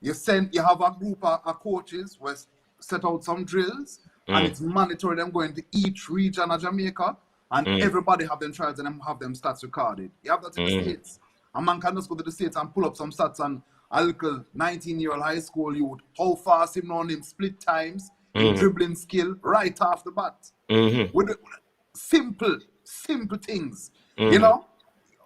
you have a group of coaches where set out some drills and it's mandatory them going to each region of Jamaica and everybody have them trials and have them stats recorded. You have that in the States. A man can just go to the States and pull up some stats on a little 19-year-old high school youth, how fast him on him split times, dribbling skill right off the bat. With simple things, you know?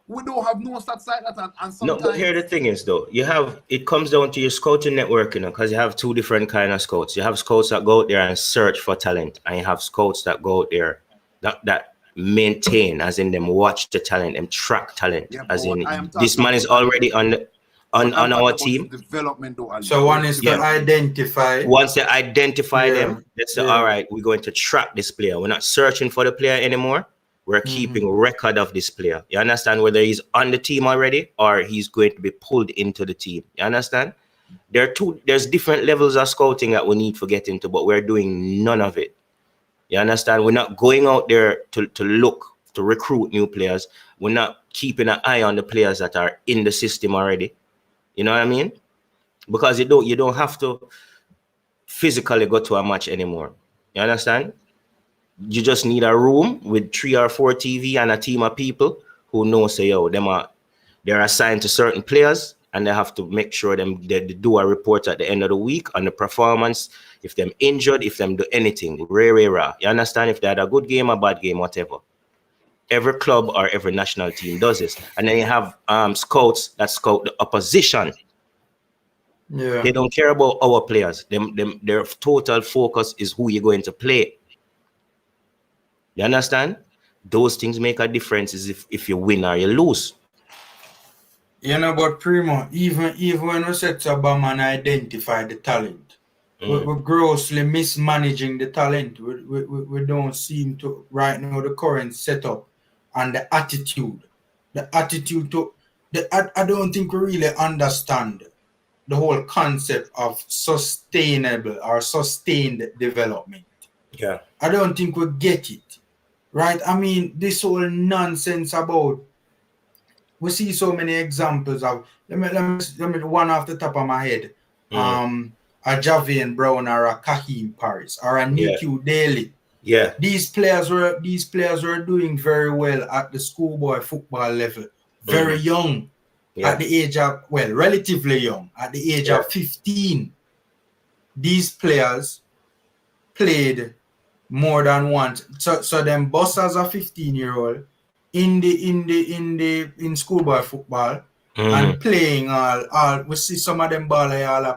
We don't have no stats like that, and sometimes... No, but here the thing is though, it comes down to your scouting network, you know, because you have two different kind of scouts. You have scouts that go out there and search for talent, and you have scouts that go out there that maintain, as in them watch the talent, them track talent, as in this man is already on our team. Development though, so one is to identify. Once they identify them, they say, all right, we're going to track this player. We're not searching for the player anymore. We're keeping record of this player. You understand? Whether he's on the team already or he's going to be pulled into the team. You understand? There's different levels of scouting that we need to get into, but we're doing none of it. You understand? We're not going out there to recruit new players. We're not keeping an eye on the players that are in the system already. You know what I mean? Because you don't have to physically go to a match anymore. You understand? You just need a room with 3 or 4 TV and a team of people who know, say, yo, they're assigned to certain players and they have to make sure they do a report at the end of the week on the performance, if them injured, if them do anything, rah. You understand? If they had a good game, a bad game, whatever. Every club or every national team does this. And then you have scouts that scout the opposition. Yeah. They don't care about our players. Their total focus is who you're going to play. You understand? Those things make a difference if you win or you lose. You know, but Primo, even when we set up and identify the talent, we're grossly mismanaging the talent. We don't seem to, right now, the current setup and the attitude. I don't think we really understand the whole concept of sustainable or sustained development. Yeah. I don't think we get it. Right? I mean, this whole nonsense about, we see so many examples of, let me one off the top of my head, a Javian Brown or a Kahim Paris or a Niku Daly. Yeah. These players were doing very well at the schoolboy football level, very young, at the age of, well, relatively young, at the age of 15. These players played more than once. So them boss as a 15-year-old in schoolboy football and playing all we see some of them ball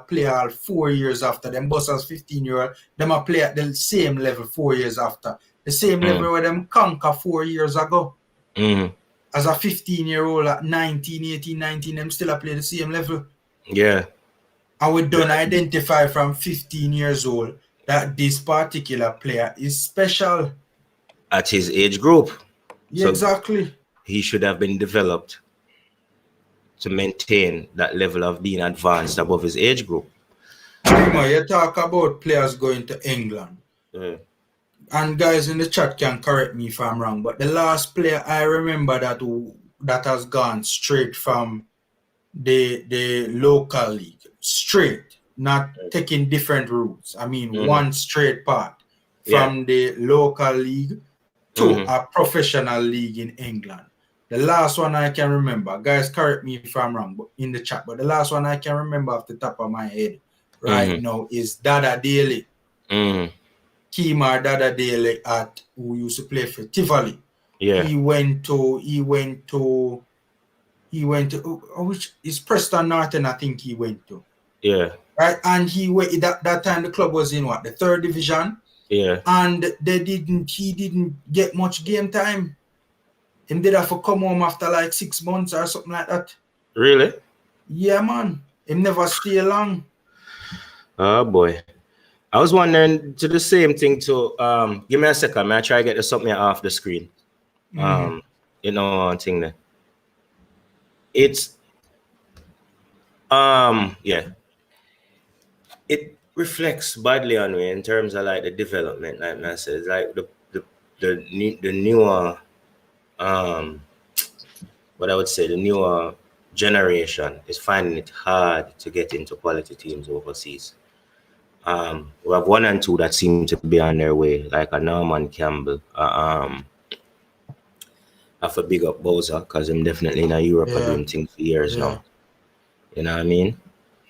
play all 4 years after them boss as 15-year-old, them a play at the same level 4 years after. The same level where them conquer 4 years ago. As a 15-year-old at 18, 19, them still a play the same level. Yeah. And we don't identify from 15 years old that this particular player is special at his age group. Yeah, so exactly. He should have been developed to maintain that level of being advanced above his age group. Primo, you talk about players going to England. And guys in the chat can correct me if I'm wrong, but the last player I remember that has gone straight from the local league, straight, not taking different routes. I mean, one straight path from the local league to a professional league in England. The last one I can remember, guys, correct me if I'm wrong, but in the chat, but the last one I can remember off the top of my head right now is Dada Daly. Kemar Dada Daly who used to play for Tivoli. Yeah. He went to which is Preston Norton, I think he went to. Yeah. Right. And that time the club was in what, the 3rd division? Yeah. And he didn't get much game time. He did have to come home after like 6 months or something like that. Really? Yeah, man. He never stay long. Oh boy. I was wondering to the same thing too. Give me a second, man. I try to get something off the screen. You know, one thing there. It's yeah. It reflects badly on me in terms of like the development, like I said, like the newer what I would say the newer generation is finding it hard to get into quality teams overseas. We have 1 and 2 that seem to be on their way, like a Norman Campbell. I have a big up Bowser because I'm definitely in Europe doing things for years now. You know what I mean?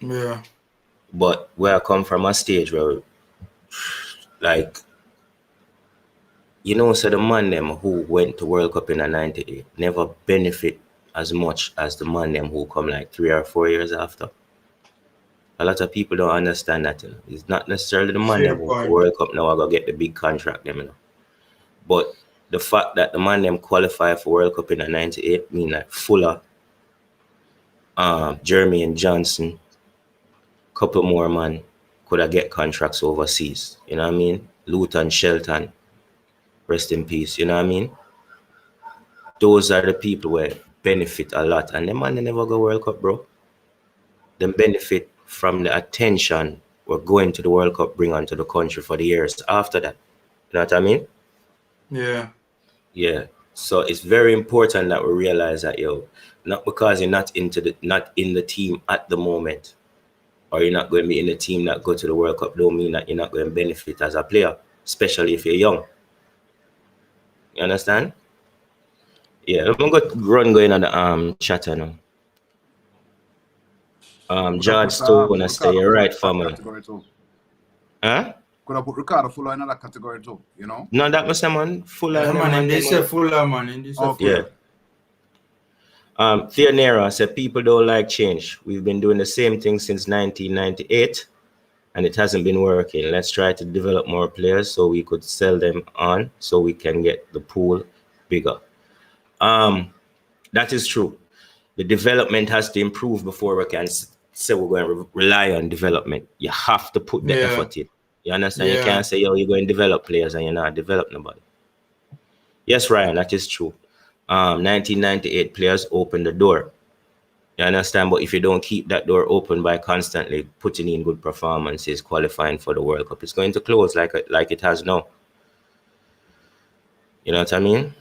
Yeah. But where I come from a stage where, like, you know, so the man them who went to World Cup in a 98 never benefit as much as the man them who come like 3 or 4 years after. A lot of people don't understand that. You know? It's not necessarily the man them who go World Cup now are gonna get the big contract them, you know. But the fact that the man them qualify for World Cup in a 98 mean like Fuller, Jeremy and Johnson, couple more man could have get contracts overseas. You know what I mean? Luton, Shelton, rest in peace. You know what I mean? Those are the people where benefit a lot, and them man they never go World Cup, bro. Them benefit from the attention we're going to the World Cup bring onto the country for the years after that. You know what I mean? Yeah. Yeah. So it's very important that we realize that, yo, not because you're not in the team at the moment, or you're not going to be in the team that go to the World Cup, don't mean that you're not going to benefit as a player, especially if you're young. You understand? Yeah, I'm going to going on the chat now. George Stone, I say you're right, family. Huh? Could I put Ricardo Fuller in another category too, you know? No, that was someone Fuller. Yeah, man, they say Fuller, man. Yeah. Theonera said people don't like change. We've been doing the same thing since 1998 and it hasn't been working. Let's try to develop more players so we could sell them on so we can get the pool bigger. That is true. The development has to improve before we can say we're going to rely on development. You have to put the effort in. You understand? You can't say, yo, you're going to develop players and you're not developing nobody. Yes, Ryan, that is true. 1998 players opened the door. You understand? But if you don't keep that door open by constantly putting in good performances, qualifying for the World Cup, it's going to close like it has now. You know what I mean?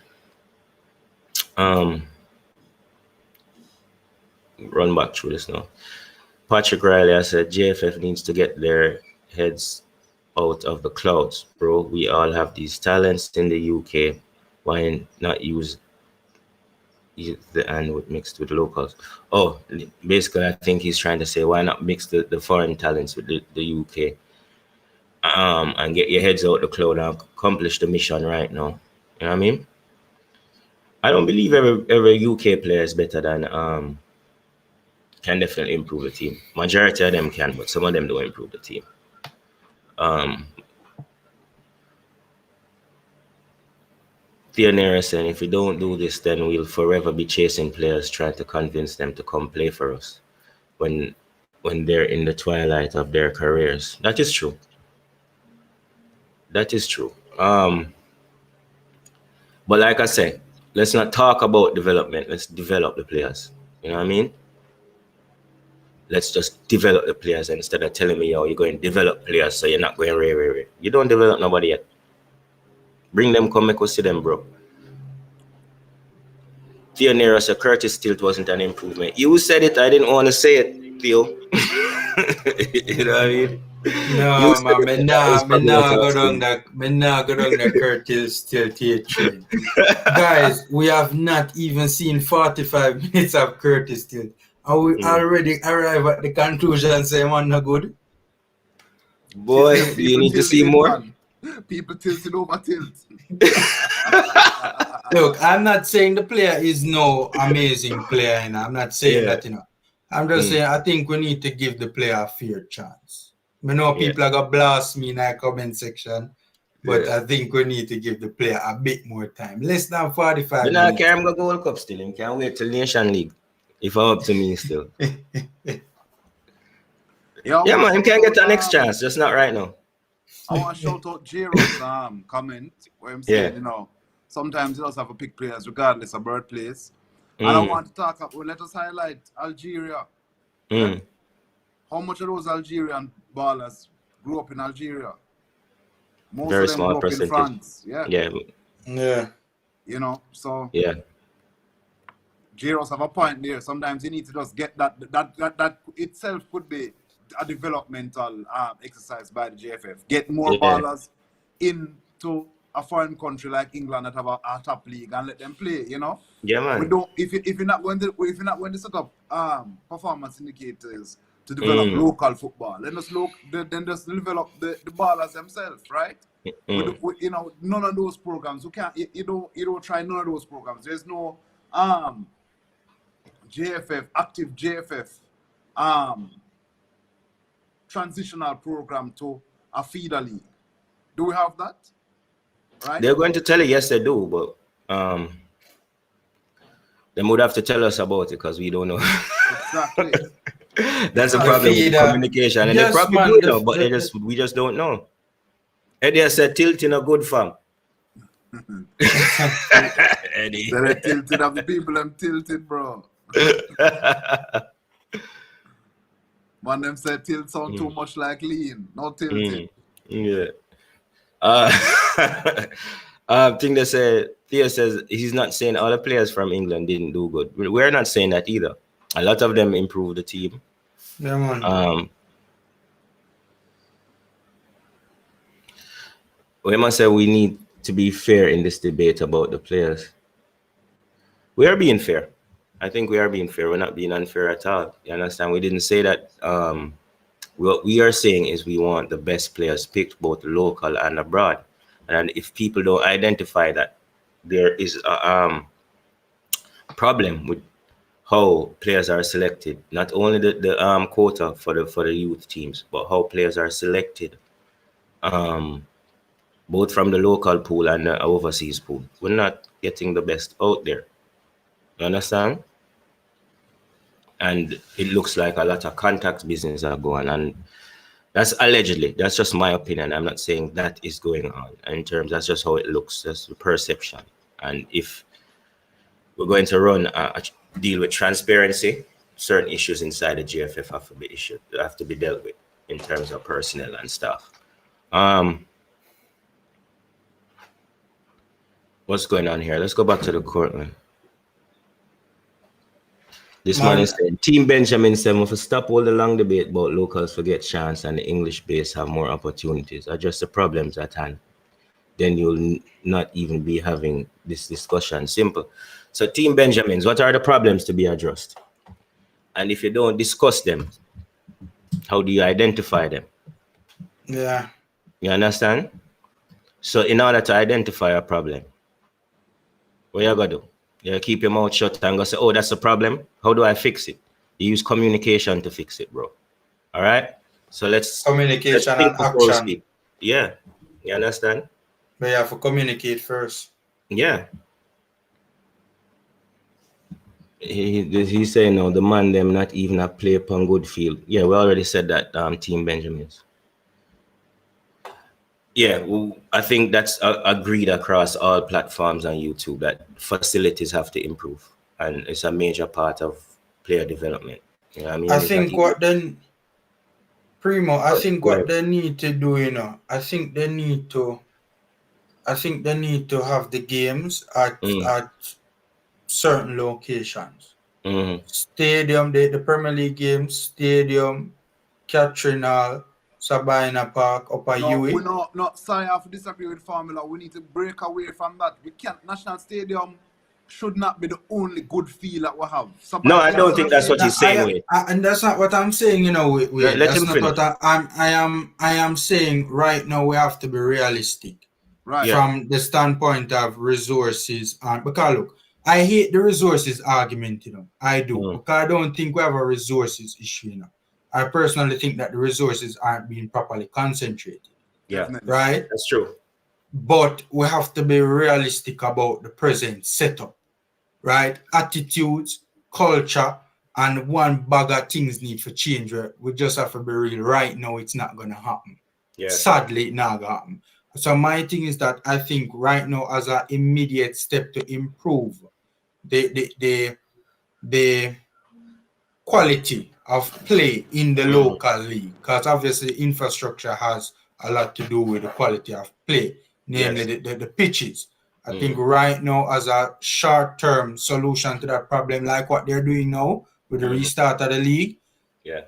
Run back through this now. Patrick Riley, I said JFF needs to get their heads out of the clouds, bro. We all have these talents in the UK. Why not use the and mixed with the locals? Oh, basically, I think he's trying to say why not mix the foreign talents with the UK and get your heads out the cloud and accomplish the mission right now. You know what I mean? I don't believe every UK player is better than can definitely improve the team. Majority of them can, but some of them don't improve the team. Theonera saying, if we don't do this, then we'll forever be chasing players trying to convince them to come play for us when they're in the twilight of their careers. That is true. That is true. But like I said, let's not talk about development. Let's develop the players. You know what I mean? let's just develop the players instead of telling me, you're going to develop players, so you're not going rare. You don't develop nobody yet. Bring them, come make us see them, bro. Theo Nero said Curtis Tilt wasn't an improvement. You said it, I didn't want to say it, Theo. You know what I mean? No, man, me nah go down the Curtis Tilt train. Guys, we have not even seen 45 minutes of Curtis Tilt. And we already arrive at the conclusion saying man no good. Boy, you need to see more. People tilted over tilt. Look, I'm not saying the player is no amazing player, and I'm not saying that, I'm just saying I think we need to give the player a fair chance. I know people are gonna blast me in the comment section, but I think we need to give the player a bit more time. Less than 45 minutes. I can't go Gold Cup still. He can't wait till Nation League. If I'm up to me still. Yeah, man, he can get the next chance, just not right now. I want to shout out Jiro's comment where I'm saying, sometimes you also have to pick players regardless of birthplace. And I want to talk about, let us highlight Algeria. How much of those Algerian ballers grew up in Algeria? Most Very of them small grew up percentage. in France. Yeah. You know, so Jiro's have a point there. Sometimes you need to just get that itself could be a developmental exercise by the JFF. Get more ballers into a foreign country like England that have a top league and let them play. You know. Yeah, man. We don't. If you're not going to set up performance indicators to develop local football, then just develop the ballers themselves, right? You know, none of those programs. You don't try none of those programs. There's no active JFF transitional program to a feeder league. Do we have that? Right? They're going to tell you yes, they do, but they would have to tell us about it because we don't know. Exactly. That's a problem with communication, and they probably do know, but we just don't know. Eddie said tilting a good fam. Eddie. They're tilted of the people. I'm tilted, bro. One them said tilt sound too much like lean, not tilted. Thing they said, Theo says he's not saying all the players from England didn't do good. We're not saying that either. A lot of them improved the team. Yeah, man. We must say we need to be fair in this debate about the players. We are being fair. I think we are being fair. We're not being unfair at all. You understand? We didn't say that. What we are saying is we want the best players picked, both local and abroad. And if people don't identify that, there is a problem with how players are selected. Not only the quota for the youth teams, but how players are selected, both from the local pool and the overseas pool. We're not getting the best out there. You understand? And it looks like a lot of contact business are going, and that's allegedly. That's just my opinion. I'm not saying that is going on. In terms, that's just how it looks. That's the perception. And if we're going to run deal with transparency, certain issues inside the GFF have to be dealt with in terms of personnel and stuff. What's going on here? Let's go back to the court, man. This man is saying, Team Benjamin said, if we stop all the long debate about locals forget chance and the English base have more opportunities, address the problems at hand, then you'll not even be having this discussion. Simple. So Team Benjamins, what are the problems to be addressed? And if you don't discuss them, how do you identify them? Yeah. You understand? So in order to identify a problem, what you gotta do? You keep your mouth shut and go say, oh, that's a problem. How do I fix it? You use communication to fix it, bro. All right? So let's communication and action. Yeah. You understand? But you have to communicate first. Yeah. He's saying, no, the man them not even a play upon good field. Yeah, we already said that, Team Benjamins. Yeah, well, I think that's agreed across all platforms on YouTube that facilities have to improve, and it's a major part of player development. Yeah, I mean, I think what then, Primo, I think what they need to do, you know, I think they need to have the games at certain locations. Stadium, the Premier League games, stadium, Catherine Hall, Sabina Park, Upper Hues. Sorry, I have to disagree with Formula. We need to break away from that. We can't. National Stadium should not be the only good feel that we have. No, I don't think that's what he's saying. And that's not what I'm saying, you know. Let him finish. I am saying right now we have to be realistic, right? From the standpoint of resources. Because look, I hate the resources argument, you know. I do, because I don't think we have a resources issue, you know. I personally think that the resources aren't being properly concentrated. Yeah, right. That's true. But we have to be realistic about the present setup, right? Attitudes, culture, and one bag of things need to change. We just have to be real. Right now, it's not going to happen. Yeah. Sadly, it's not going to happen. So my thing is that I think right now, as an immediate step to improve the quality of play in the local league, because obviously infrastructure has a lot to do with the quality of play, namely the pitches. I think right now, as a short-term solution to that problem, like what they're doing now with the restart of the league,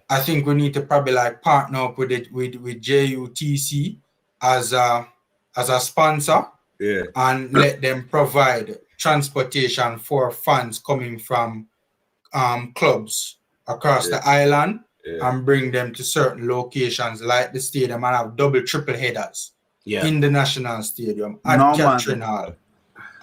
I think we need to probably like partner up with it with JUTC as a sponsor, and let them provide transportation for fans coming from clubs across the island, and bring them to certain locations like the stadium and have double, triple headers in the National Stadium, at Catherine Hall,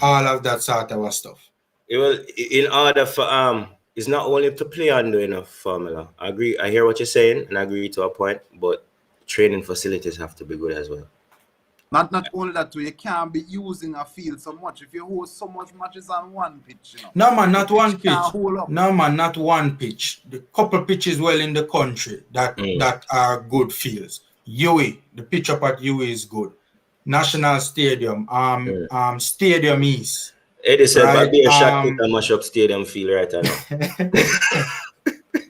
all of that sort of stuff. It will, in order for it's not only to play under enough formula. I agree. I hear what you're saying, and I agree to a point. But training facilities have to be good as well. Not only that too, you can't be using a field so much. If you host so much matches on one pitch, you know. No man, not one pitch. No man, not one pitch. The couple pitches well in the country that are good fields. Hues, the pitch up at Hues is good. National Stadium, Stadium East. Eddie said, "I'd be a shot to mash up Stadium field right now."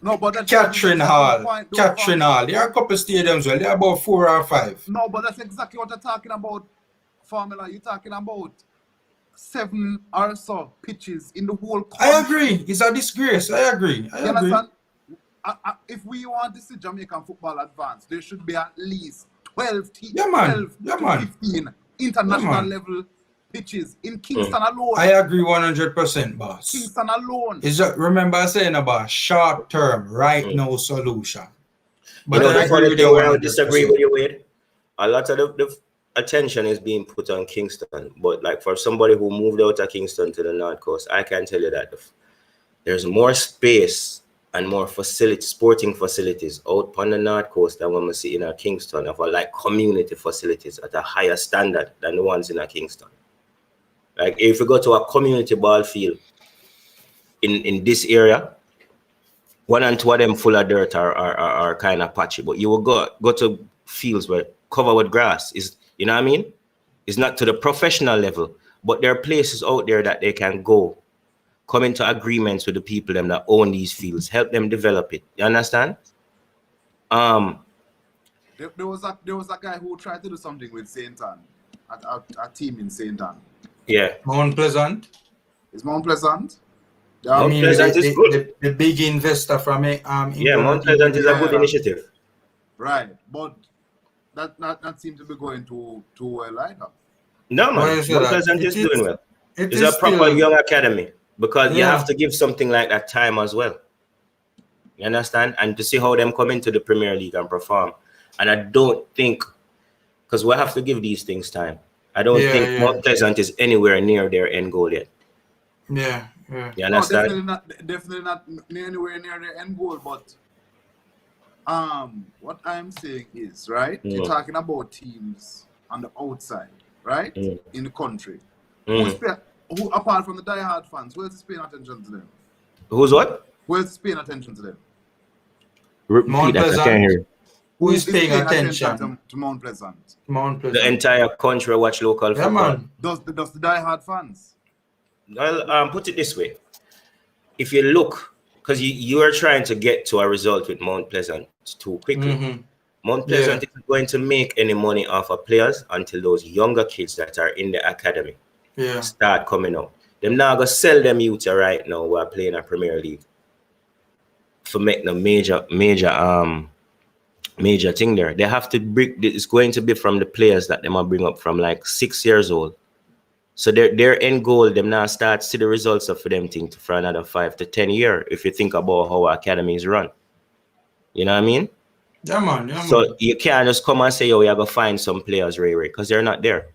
No, but that's Catherine Hall. There are a couple stadiums, well, there are about 4 or 5. No, but that's exactly what I'm talking about. Formula, you're talking about 7 or so pitches in the whole country. I agree. It's a disgrace. I agree. You understand? If we want to see Jamaican football advance, there should be at least 12 to 15 international level pitches in Kingston alone. I agree 100%, boss. Kingston alone. Is that, remember saying about short-term, now solution. But I disagree with you, Wade. A lot of the attention is being put on Kingston, but like for somebody who moved out of Kingston to the North Coast, I can tell you that there's more space and more sporting facilities out on the North Coast than when we see in a Kingston, of like community facilities at a higher standard than the ones in a Kingston. Like if you go to a community ball field in this area, 1 and 2 of them full of dirt are kind of patchy, but you will go to fields where covered with grass is, you know what I mean? It's not to the professional level, but there are places out there that they can come into agreements with the people them that own these fields, help them develop it. You understand? There was a guy who tried to do something with St. Ann, a team in St. Ann. Yeah. Mount Pleasant. Is Mount Pleasant? Mount Pleasant is good. The big investor from Mount Pleasant is a good initiative. Right, but that seems to be going too well either. No man, Mount Pleasant is doing well. It's a proper young academy, because you have to give something like that time as well. You understand? And to see how them come into the Premier League and perform. And I don't think, because we have to give these things time. I don't think Mount Pleasant is anywhere near their end goal yet. Yeah. You understand? No, definitely not anywhere near their end goal. But what I'm saying is, right? You're talking about teams on the outside, right? In the country. Who, apart from the diehard fans, who else is paying attention to them? Who's what? Who else is paying attention to them? Repeat that, I can't hear you. Who is paying attention to Mount Pleasant? The entire country watch local football. Man. Does the diehard fans? Well, put it this way. If you look because you are trying to get to a result with Mount Pleasant too quickly. Mount Pleasant isn't going to make any money off of players until those younger kids that are in the academy start coming out. Them now gonna sell them youth right now who are playing a Premier League for make the major thing there. They have to bring. It's going to be from the players that they might bring up from like 6 years old. So their end goal, them now start see the results of them thing for another 5 to 10 years. If you think about how academies run, you know what I mean? Yeah, man. So you can't just come and say, "Yo, we are gonna find some players, Ray," because they're not there.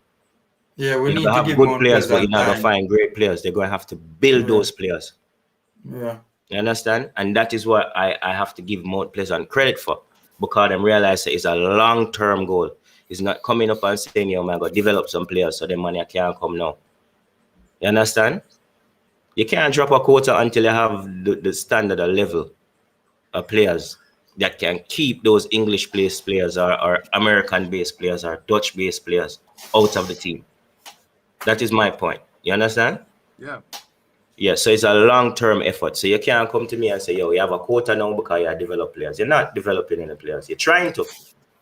Yeah, we need to to have give good Mount players, but you're Pleasant not gonna time. find great players. They're gonna have to build those players. Yeah. You understand? And that is what I have to give Mount Pleasant credit for, because them realize that it's a long-term goal. It's not coming up and saying, "Yo, man, go develop some players so the money can't come now." You understand? You can't drop a quota until you have the standard or level of players that can keep those English-based players or American-based players or Dutch-based players out of the team. That is my point. You understand? Yeah. Yeah, so it's a long-term effort. So you can't come to me and say, "Yo, we have a quota now because you develop players." You're not developing any players. You're trying to,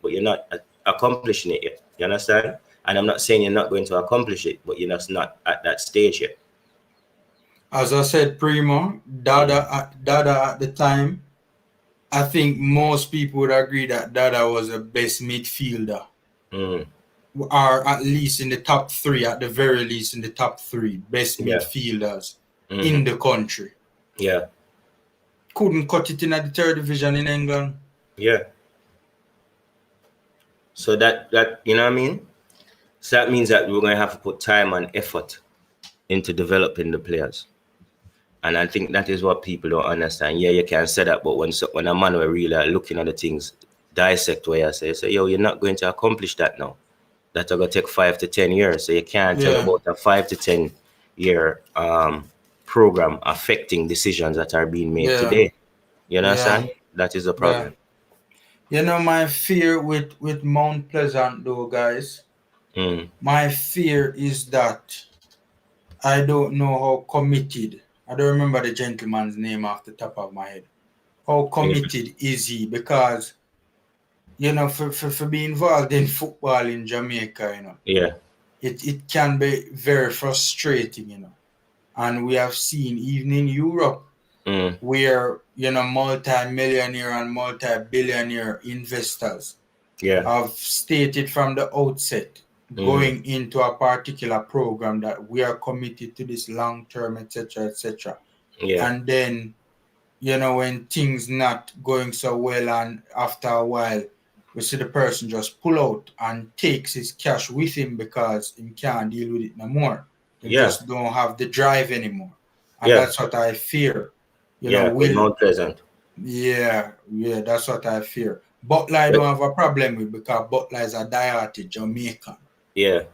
but you're not accomplishing it yet. You understand? And I'm not saying you're not going to accomplish it, but you're just not at that stage yet. As I said, Primo, Dada at the time, I think most people would agree that Dada was the best midfielder. Or at least in the top 3, at the very least in the top 3 best midfielders in the country. Yeah. Couldn't cut it in the 3rd division in England. Yeah. So that you know what I mean? So that means that we're going to have to put time and effort into developing the players. And I think that is what people don't understand. Yeah, you can say that, but when a man were really looking at the things, dissect where I say, "Yo, you're not going to accomplish that now. That's going to take 5 to 10 years. So you can't tell about a 5 to 10 year program affecting decisions that are being made today." You understand? That is the problem. You know, my fear with Mount Pleasant though, guys, my fear is that I don't know how committed, I don't remember the gentleman's name off the top of my head. How committed is he? Because, you know, for being involved in football in Jamaica, you know, it can be very frustrating, you know. And we have seen even in Europe where, you know, multi-millionaire and multi-billionaire investors have stated from the outset going into a particular program that we are committed to this long-term, etc., etc. And then, you know, when things not going so well, and after a while, we see the person just pull out and takes his cash with him because he can't deal with it no more. They just don't have the drive anymore. And that's what I fear. You know, with Mount Pleasant. Yeah, that's what I fear. Butler I don't have a problem with, because Butler is a diehard Jamaican. You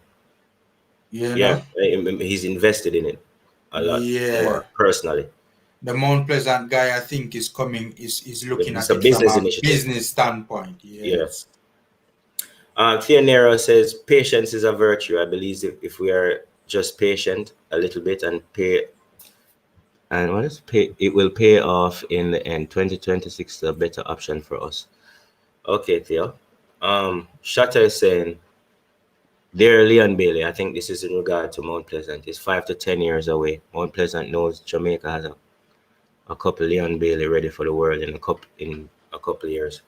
know? He's invested in it a lot more personally. The Mount Pleasant guy, I think, is coming, is looking at it from a business standpoint. Yes. Theonero says, "Patience is a virtue. I believe if we are just patient a little bit and pay, and what is pay, it will pay off in the end. 2026 is a better option for us." Okay, Theo. Shatta is saying, "Dear Leon Bailey, I think this is in regard to Mount Pleasant. It's 5 to 10 years away. Mount Pleasant knows Jamaica has a couple Leon Bailey ready for the world in a couple of years."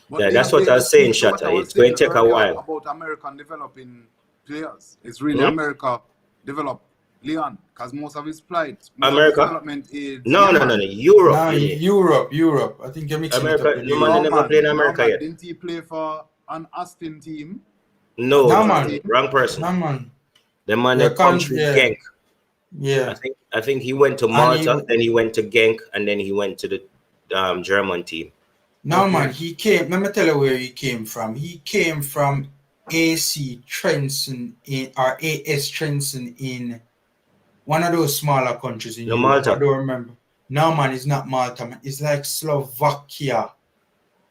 But that's what I was saying, Shatta. It's going to take a while. About American developing players. It's really America develop Leon, because most of his flights, America development is no, Europe. Europe. I think you're mixing it up with the man never played in America yet. Didn't he play for an Austin team? No, man. Wrong person. No, man. The man that comes from Genk. Yeah. I think he went to Malta, then he went to Genk, and then he went to the German team. No, man, he came. Let me tell you where he came from. He came from AC Trenton or AS Trenton in one of those smaller countries in Europe. Malta. I don't remember. No, man, it's not Malta, man. It's like Slovakia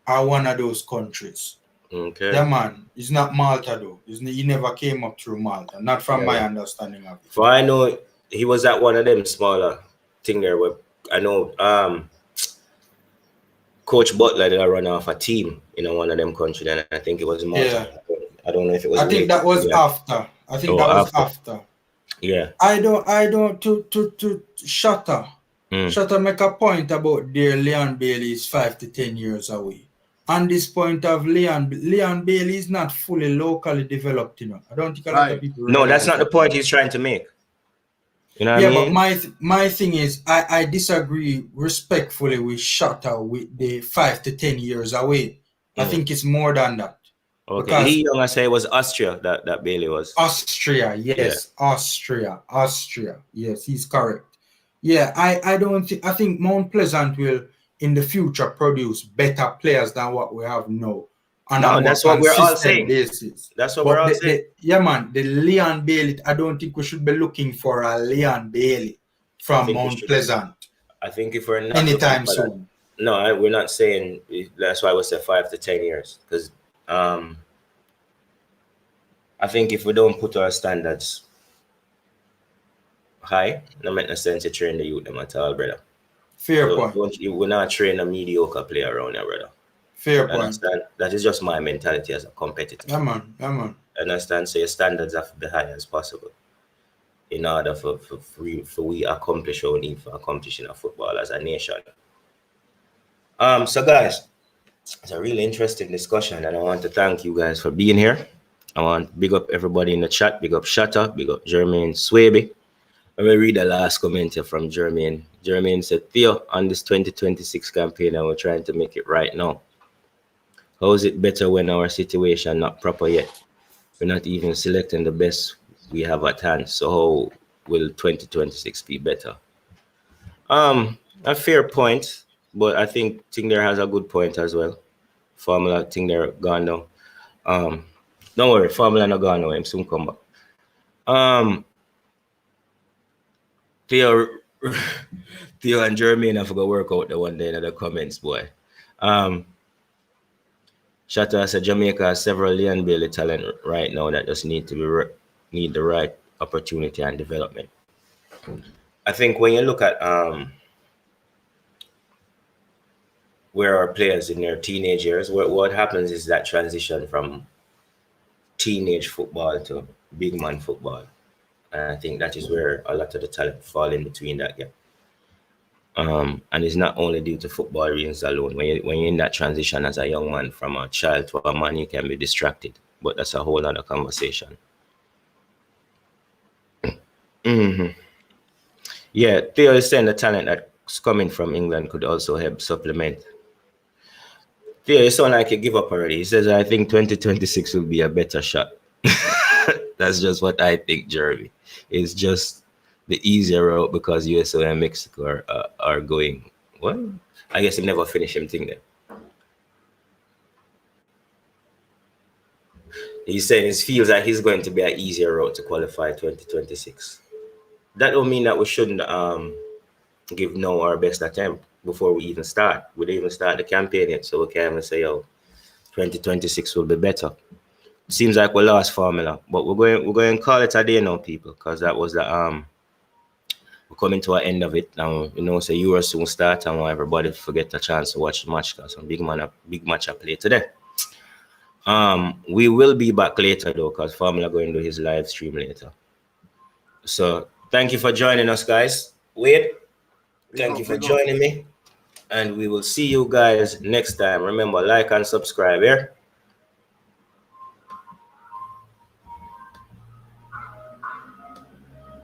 or one of those countries. Okay. Yeah, man. It's not Malta, though. He never came up through Malta. Not from my understanding of it. For I know, he was at one of them smaller thing there where I know Coach Butler did run off a team in one of them countries, and I think it was Martin. Yeah. I don't know if it was. I think that was after. I think that was after. Yeah. I don't to Shatter. Shatter make a point about their Leon Bailey is 5 to 10 years away. On this point of Leon Bailey is not fully locally developed, I don't think a lot of people. No, that's not the point he's trying to make. You know what I mean? But my thing is, I disagree respectfully with Shatter with the 5 to 10 years away. I think it's more than that. Okay, Lee Young, I say it was Austria that Bailey was. Austria, yes, yeah. Austria, yes, he's correct. Yeah, I don't think, I think Mount Pleasant will in the future produce better players than what we have now. No, that's what we're all saying. Basis. That's what we're all saying. Yeah, man, the Leon Bailey, I don't think we should be looking for a Leon Bailey from Mount Pleasant. I think if we're not anytime soon. No, we're not saying, that's why we said 5 to 10 years. Because I think if we don't put our standards high, no make no sense to train the youth them at all, brother. Fair point. We're not training a mediocre player around here, brother. Fair point. Understand? That is just my mentality as a competitor. Yeah, man. Understand? So your standards have to be high as possible in order for we accomplish what we need for accomplishing our football as a nation. So guys, it's a really interesting discussion, and I want to thank you guys for being here. I want to big up everybody in the chat, big up Shatter, big up Jermaine Swaby. Let me read the last comment here from Jermaine. Jermaine said, Theo, on this 2026 campaign, and we're trying to make it right now. How is it better when our situation not proper yet? We're not even selecting the best we have at hand. So how will 2026 be better? A fair point, but I think Tingler has a good point as well. Formula Tingler gone now. Don't worry, Formula not gone now. I'm soon come back. Theo and Jermaine have to work out the one day in the comments, boy. Shatter said Jamaica has several Leon Bailey talent right now that just need the right opportunity and development. I think when you look at where our players in their teenage years, what happens is that transition from teenage football to big man football. And I think that is where a lot of the talent fall in between that gap. And it's not only due to football reasons alone. When you're in that transition as a young man from a child to a man, you can be distracted. But that's a whole other conversation. Yeah, Theo is saying the talent that's coming from England could also help supplement. Theo, you sound like you give up already. He says, I think 2026 will be a better shot. That's just what I think, Jeremy. It's just the easier route because USA and Mexico are going, well, I guess he never finished him thing there. He's saying it feels like he's going to be an easier route to qualify 2026. That don't mean that we shouldn't give no our best attempt before we even start. We didn't even start the campaign yet, so we can't even say, 2026 will be better. Seems like we lost formula, but we're going to call it a day now, people, because that was the we're coming to an end of it now. So Euro soon start, and want everybody to forget the chance to watch the match because some big match I play today. We will be back later though, because Formula going to do his live stream later. So thank you for joining us, guys. Wade, thank you for joining me, and we will see you guys next time. Remember, like and subscribe here.